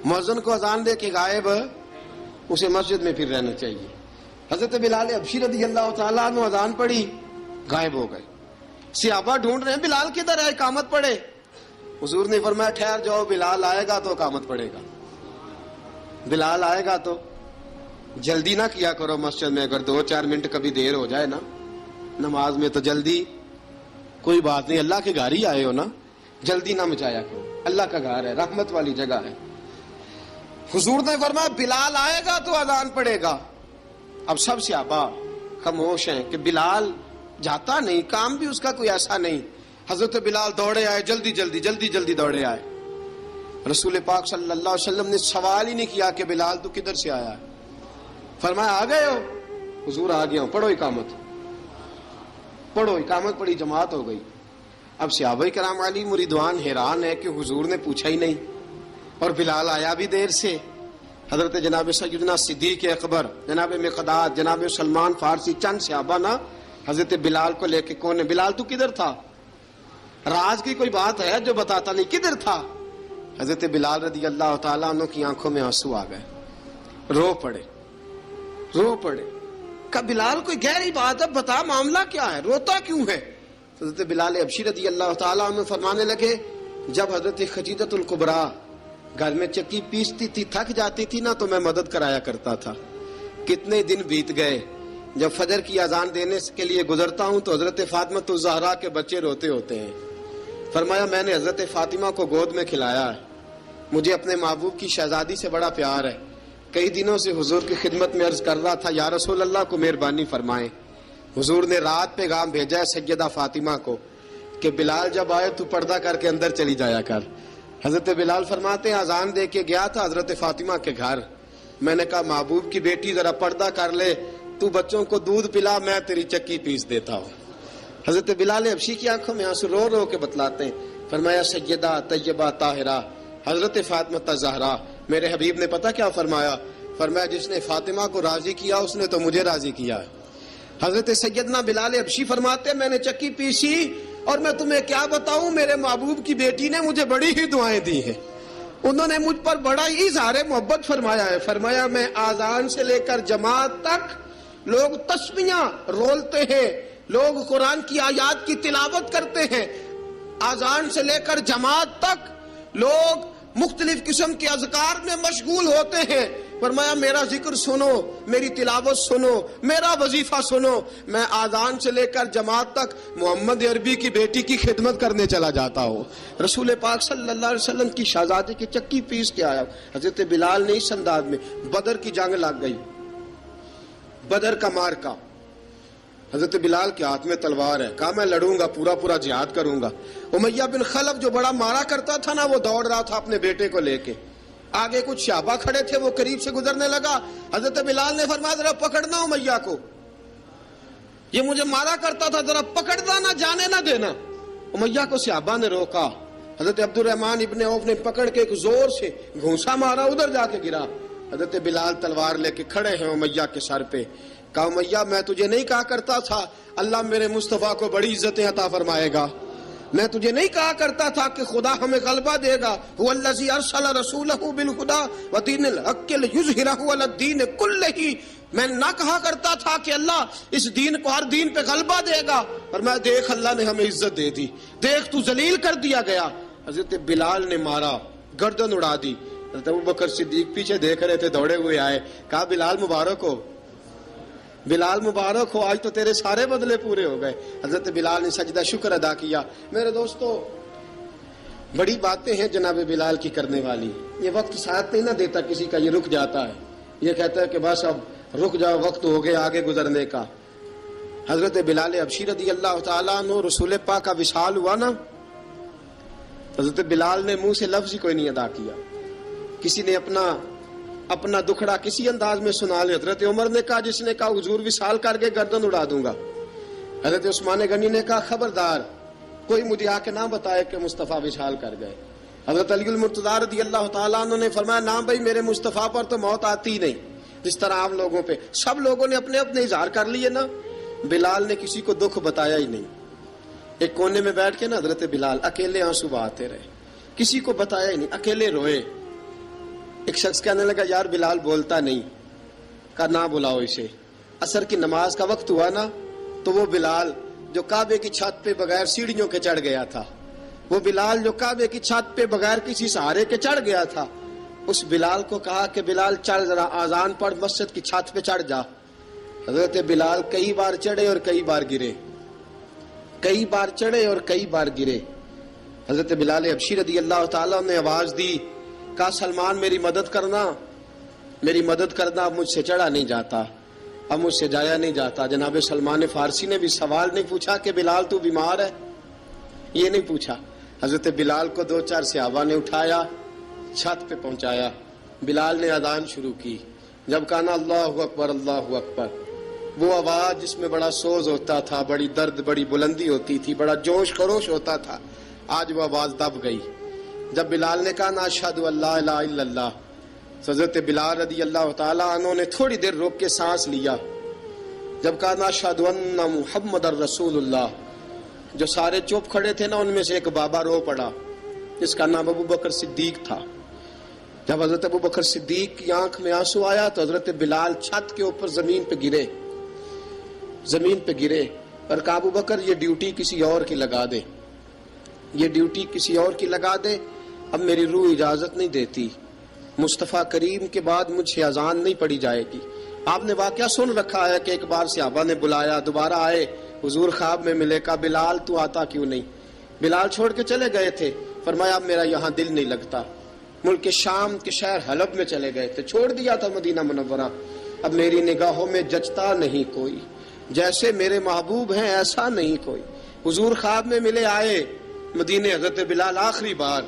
Speaker 1: مؤذن کو اذان دے کے غائب، اسے مسجد میں پھر رہنا چاہیے۔ حضرت بلال حبشی رضی اللہ تعالیٰ عنہ اذان پڑھی، غائب ہو گئے۔ صحابہ ڈھونڈ رہے ہیں بلال کدھر ہے، اقامت پڑھے۔ حضور نے فرمایا ٹھہر جاؤ، بلال آئے گا تو اقامت پڑھے گا، بلال آئے گا تو جلدی نہ کیا کرو مسجد میں، اگر 2-4 منٹ کبھی دیر ہو جائے نا نماز میں تو جلدی کوئی بات نہیں، اللہ کے گھر ہی آئے ہو نا، جلدی نہ مچایا کرو، اللہ کا گھر ہے، رحمت والی جگہ ہے۔ حضور نے فرمایا بلال آئے گا تو اذان پڑے گا۔ اب سب صحابہ خاموش ہیں کہ بلال جاتا نہیں، کام بھی اس کا کوئی ایسا نہیں۔ حضرت بلال دوڑے آئے، جلدی دوڑے آئے۔ رسول پاک صلی اللہ علیہ وسلم نے سوال ہی نہیں کیا کہ بلال تو کدھر سے آیا ہے، فرمایا آ گئے ہو؟ حضور آ گیا ہوں، پڑھو اقامت پڑھی، جماعت ہو گئی۔ اب صحابہ کرام علی مریدوان حیران ہے کہ حضور نے پوچھا ہی نہیں اور بلال آیا بھی دیر سے۔ حضرت جناب سیدنا صدیق اکبر، جناب مقداد، جناب سلمان فارسی، چند صحابہ نا حضرت بلال کو لے کے، کون ہے بلال تو کدھر تھا؟ راز کی کوئی بات ہے جو بتاتا نہیں، کدھر تھا؟ حضرت بلال رضی اللہ تعالیٰ عنہ کی آنکھوں میں آنسو آ گئے، رو پڑے۔ کہ بلال کوئی گہری بات ہے، بتا معاملہ کیا ہے، روتا کیوں ہے؟ حضرت بلال حبشی رضی اللہ تعالیٰ عنہ فرمانے لگے، جب حضرت خدیجہ الکبریٰ گھر میں چکی پیستی تھی، تھک جاتی تھی نا تو میں مدد کرایا کرتا تھا۔ کتنے دن بیت گئے، جب فجر کی اذان دینے کے لیے گزرتا ہوں تو حضرت فاطمہ الزہرا کے بچے روتے ہوتے ہیں۔ فرمایا میں نے حضرت فاطمہ کو گود میں کھلایا ہے، مجھے اپنے محبوب کی شہزادی سے بڑا پیار ہے۔ کئی دنوں سے حضور کی خدمت میں عرض کر رہا تھا یا رسول اللہ کو مہربانی فرمائیں۔ حضور نے رات پیغام بھیجا ہے سیدہ فاطمہ کو کہ بلال جب آئے تو پردہ کر کے اندر چلی جایا کر۔ حضرت بلال فرماتے ہیں اذان دے کے گیا تھا حضرت فاطمہ کے گھر، میں نے کہا محبوب کی بیٹی ذرا پردہ کر لے، تو بچوں کو دودھ پلا، میں تیری چکی پیس دیتا ہوں۔ حضرت بلال حبشی کی آنکھوں میں آنسو رو رو کے بتلاتے ہیں، فرمایا سیدہ طیبہ طاہرہ حضرت فاطمہ الزہرا، میرے حبیب نے پتہ کیا فرمایا؟ فرمایا جس نے فاطمہ کو راضی کیا اس نے تو مجھے راضی کیا ہے۔ حضرت سیدنا بلال حبشی فرماتے ہیں میں نے چکی پیسی اور میں تمہیں کیا بتاؤں، میرے محبوب کی بیٹی نے مجھے بڑی ہی دعائیں دی ہیں، انہوں نے مجھ پر بڑا ہی اظہار محبت فرمایا ہے۔ فرمایا میں آذان سے لے کر جماعت تک لوگ تسبیحاں رولتے ہیں، لوگ قرآن کی آیات کی تلاوت کرتے ہیں، آذان سے لے کر جماعت تک لوگ مختلف قسم کے اذکار میں مشغول ہوتے ہیں۔ فرمایا میرا ذکر سنو، میری تلاوت سنو، میرا وظیفہ سنو، میں آذان سے لے کر جماعت تک محمد عربی کی بیٹی کی خدمت کرنے چلا جاتا ہوں۔ رسول پاک صلی اللہ علیہ وسلم کی شہزادی کی چکی پیس کے آیا۔ حضرت بلال نے اس انداز میں، بدر کی جنگ لگ گئی، بدر کا مارکا، حضرت بلال کے ہاتھ میں تلوار ہے، کہا میں لڑوں گا، پورا جہاد کروں گا۔ امیہ بن خلف جو بڑا مارا کرتا تھا نا، وہ دوڑ رہا تھا اپنے بیٹے کو لے کے، آگے کچھ صحابہ کھڑے تھے، وہ قریب سے گزرنے لگا، حضرت بلال نے فرمایا ذرا پکڑنا امیہ کو، یہ مجھے مارا کرتا تھا، ذرا پکڑنا، نہ جانے نہ دینا۔ امیہ کو صحابہ نے روکا، حضرت عبد الرحمن ابن عوف نے پکڑ کے ایک زور سے گھونسا مارا، ادھر جا کے گرا۔ حضرت بلال تلوار لے کے کھڑے ہیں امیہ کے سر پہ، کہا امیہ میں تجھے نہیں کہا کرتا تھا اللہ میرے مصطفیٰ کو بڑی عزتیں عطا فرمائے گا، میں تجھے نہیں کہا کرتا تھا کہ خدا ہمیں غلبہ دے گا، هو الذی ارسل رسولہ بالہدی ودین الحق لیظہرہ علی الدین کلہ، میں نہ کہا کرتا تھا کہ اللہ اس دین کو ہر دین پہ غلبہ دے گا، اور میں دیکھ اللہ نے ہمیں عزت دے دی، دیکھ تو ذلیل کر دیا گیا۔ حضرت بلال نے مارا، گردن اڑا دی۔ حضرت ابوبکر صدیق پیچھے دیکھ رہے تھے، دوڑے ہوئے آئے، کہا بلال مبارک ہو، بلال مبارک ہو، آج تو تیرے سارے بدلے پورے ہو گئے۔ حضرت بلال نے سجدہ شکر ادا کیا۔ میرے دوستو بڑی باتیں ہیں جناب بلال کی کرنے والی، یہ وقت ساتھ نہیں نہ دیتا کسی کا، یہ رک جاتا ہے، یہ کہتا ہے کہ بس اب رک جاؤ وقت ہو گیا آگے گزرنے کا. حضرت بلال حبشی رضی اللہ تعالیٰ عنہ رسول پاک کا وصال ہوا نا، حضرت بلال نے منہ سے لفظ ہی کوئی نہیں ادا کیا. کسی نے اپنا دکھڑا کسی انداز میں سنا لیا. حضرت عمر نے کہا، جس نے کہا حضور وصال کر کے گردن اڑا دوں گا. حضرت عثمان غنی نے کہا خبردار کوئی مجھے آ کے نہ بتائے کہ مصطفیٰ وصال کر گئے. حضرت علی المرتضیٰ رضی اللہ تعالیٰ عنہ نے فرمایا نہ بھائی میرے مصطفیٰ پر تو موت آتی ہی نہیں. جس طرح عام لوگوں پہ سب لوگوں نے اپنے اپنے اظہار کر لیے نا، بلال نے کسی کو دکھ بتایا ہی نہیں. ایک کونے میں بیٹھ کے نا حضرت بلال اکیلے آنسو بہاتے رہے، کسی کو بتایا ہی نہیں، اکیلے روئے. ایک شخص کہنے لگا یار بلال بولتا نہیں. کہا نہ بلاؤ اسے. عصر کی نماز کا وقت ہوا نا تو وہ بلال جو کعبے کی چھت پہ بغیر سیڑھیوں کے چڑھ گیا تھا، وہ بلال جو کعبے کی چھت پہ بغیر کسی سہارے کے چڑھ گیا تھا، اس بلال کو کہا کہ بلال چڑھ ذرا آذان پڑھ مسجد کی چھت پہ چڑھ جا. حضرت بلال کئی بار چڑھے اور کئی بار گرے، کئی بار چڑھے اور کئی بار گرے. حضرت بلال حبشی رضی اللہ تعالیٰ نے آواز دی، کہا سلمان میری مدد کرنا، میری مدد کرنا. اب مجھ سے چڑھا نہیں جاتا، اب مجھ سے جایا نہیں جاتا. جناب سلمان فارسی نے بھی سوال نہیں پوچھا کہ بلال تو بیمار ہے، یہ نہیں پوچھا. حضرت بلال کو 2-4 صحابہ نے اٹھایا، چھت پہ پہنچایا. بلال نے اذان شروع کی. جب کہا نا اللہ اکبر اللہ اکبر، وہ آواز جس میں بڑا سوز ہوتا تھا، بڑی درد، بڑی بلندی ہوتی تھی، بڑا جوش خروش ہوتا تھا، آج وہ آواز دب گئی. جب بلال نے کہا نا اشہد ان لا الہ الا اللہ، حضرت بلال رضی اللہ تعالیٰ عنہ نے تھوڑی دیر روک کے سانس لیا. جب کہا نا اشہد ان محمد الرسول اللہ، جو سارے چپ کھڑے تھے نا ان میں سے ایک بابا رو پڑا، جس کا نام ابو بکر صدیق تھا. جب حضرت ابو بکر صدیق کی آنکھ میں آنسو آیا تو حضرت بلال چھت کے اوپر زمین پہ گرے، زمین پہ گرے اور کہا ابو بکر یہ ڈیوٹی کسی اور کی لگا دے، یہ ڈیوٹی کسی اور کی لگا دے، اب میری روح اجازت نہیں دیتی. مصطفیٰ کریم کے بعد مجھ سے اذان نہیں پڑھی جائے گی. آپ نے واقعہ سن رکھا ہے کہ ایک بار صحابہ نے بلایا، دوبارہ آئے، حضور خواب میں ملے. کہا بلال تو آتا کیوں نہیں؟ بلال چھوڑ کے چلے گئے تھے. فرمایا اب میرا یہاں دل نہیں لگتا. ملک شام کے شہر حلب میں چلے گئے تھے، چھوڑ دیا تھا مدینہ منورہ. اب میری نگاہوں میں جچتا نہیں کوئی، جیسے میرے محبوب ہیں ایسا نہیں کوئی. حضور خواب میں ملے، آئے مدینے. حضرت بلال آخری بار،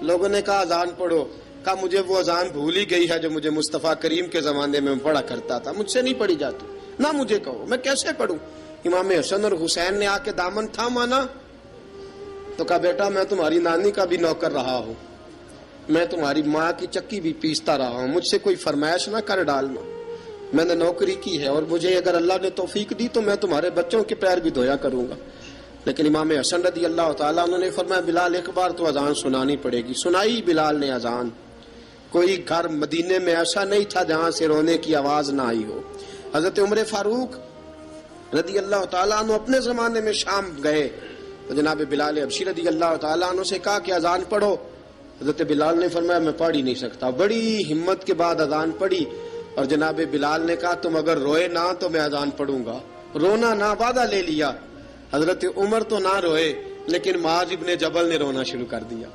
Speaker 1: لوگوں نے کہا اذان پڑھو. کہا مجھے وہ اذان بھول ہی گئی ہے جو مجھے مصطفیٰ کریم کے زمانے میں پڑھا کرتا تھا، مجھ سے نہیں پڑھی جاتی. نہ مجھے کہو، میں کیسے پڑھوں؟ امام حسن اور حسین نے آ کے دامن تھاما نا تو کہا بیٹا میں تمہاری نانی کا بھی نوکر رہا ہوں، میں تمہاری ماں کی چکی بھی پیستا رہا ہوں، مجھ سے کوئی فرمائش نہ کر ڈالنا. میں نے نوکری کی ہے اور مجھے اگر اللہ نے توفیق دی تو میں تمہارے بچوں کے پیر بھی دھویا کروں گا. لیکن امام حسن رضی اللہ تعالیٰ عنہ نے فرمایا بلال ایک بار تو اذان سنانی پڑے گی. سنائی بلال نے اذان. کوئی گھر مدینے میں ایسا نہیں تھا جہاں سے رونے کی آواز نہ آئی ہو. حضرت عمر فاروق رضی اللہ تعالیٰ عنہ اپنے زمانے میں شام گئے تو جناب بلال حبشی رضی اللہ تعالیٰ عنہ سے کہا کہ اذان پڑھو. حضرت بلال نے فرمایا میں پڑھ ہی نہیں سکتا. بڑی ہمت کے بعد اذان پڑھی اور جناب بلال نے کہا تم اگر روئے نہ تو میں اذان پڑھوں گا. رونا نہ، وعدہ لے لیا. حضرت عمر تو نہ روئے لیکن معاذ ابن جبل نے رونا شروع کر دیا.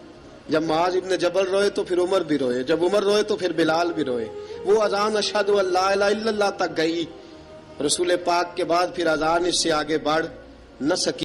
Speaker 1: جب معاذ ابن جبل روئے تو پھر عمر بھی روئے، جب عمر روئے تو پھر بلال بھی روئے. وہ اذان اشہد ان لا الہ الا اللہ تک گئی. رسول پاک کے بعد پھر اذان اس سے آگے بڑھ نہ سکی.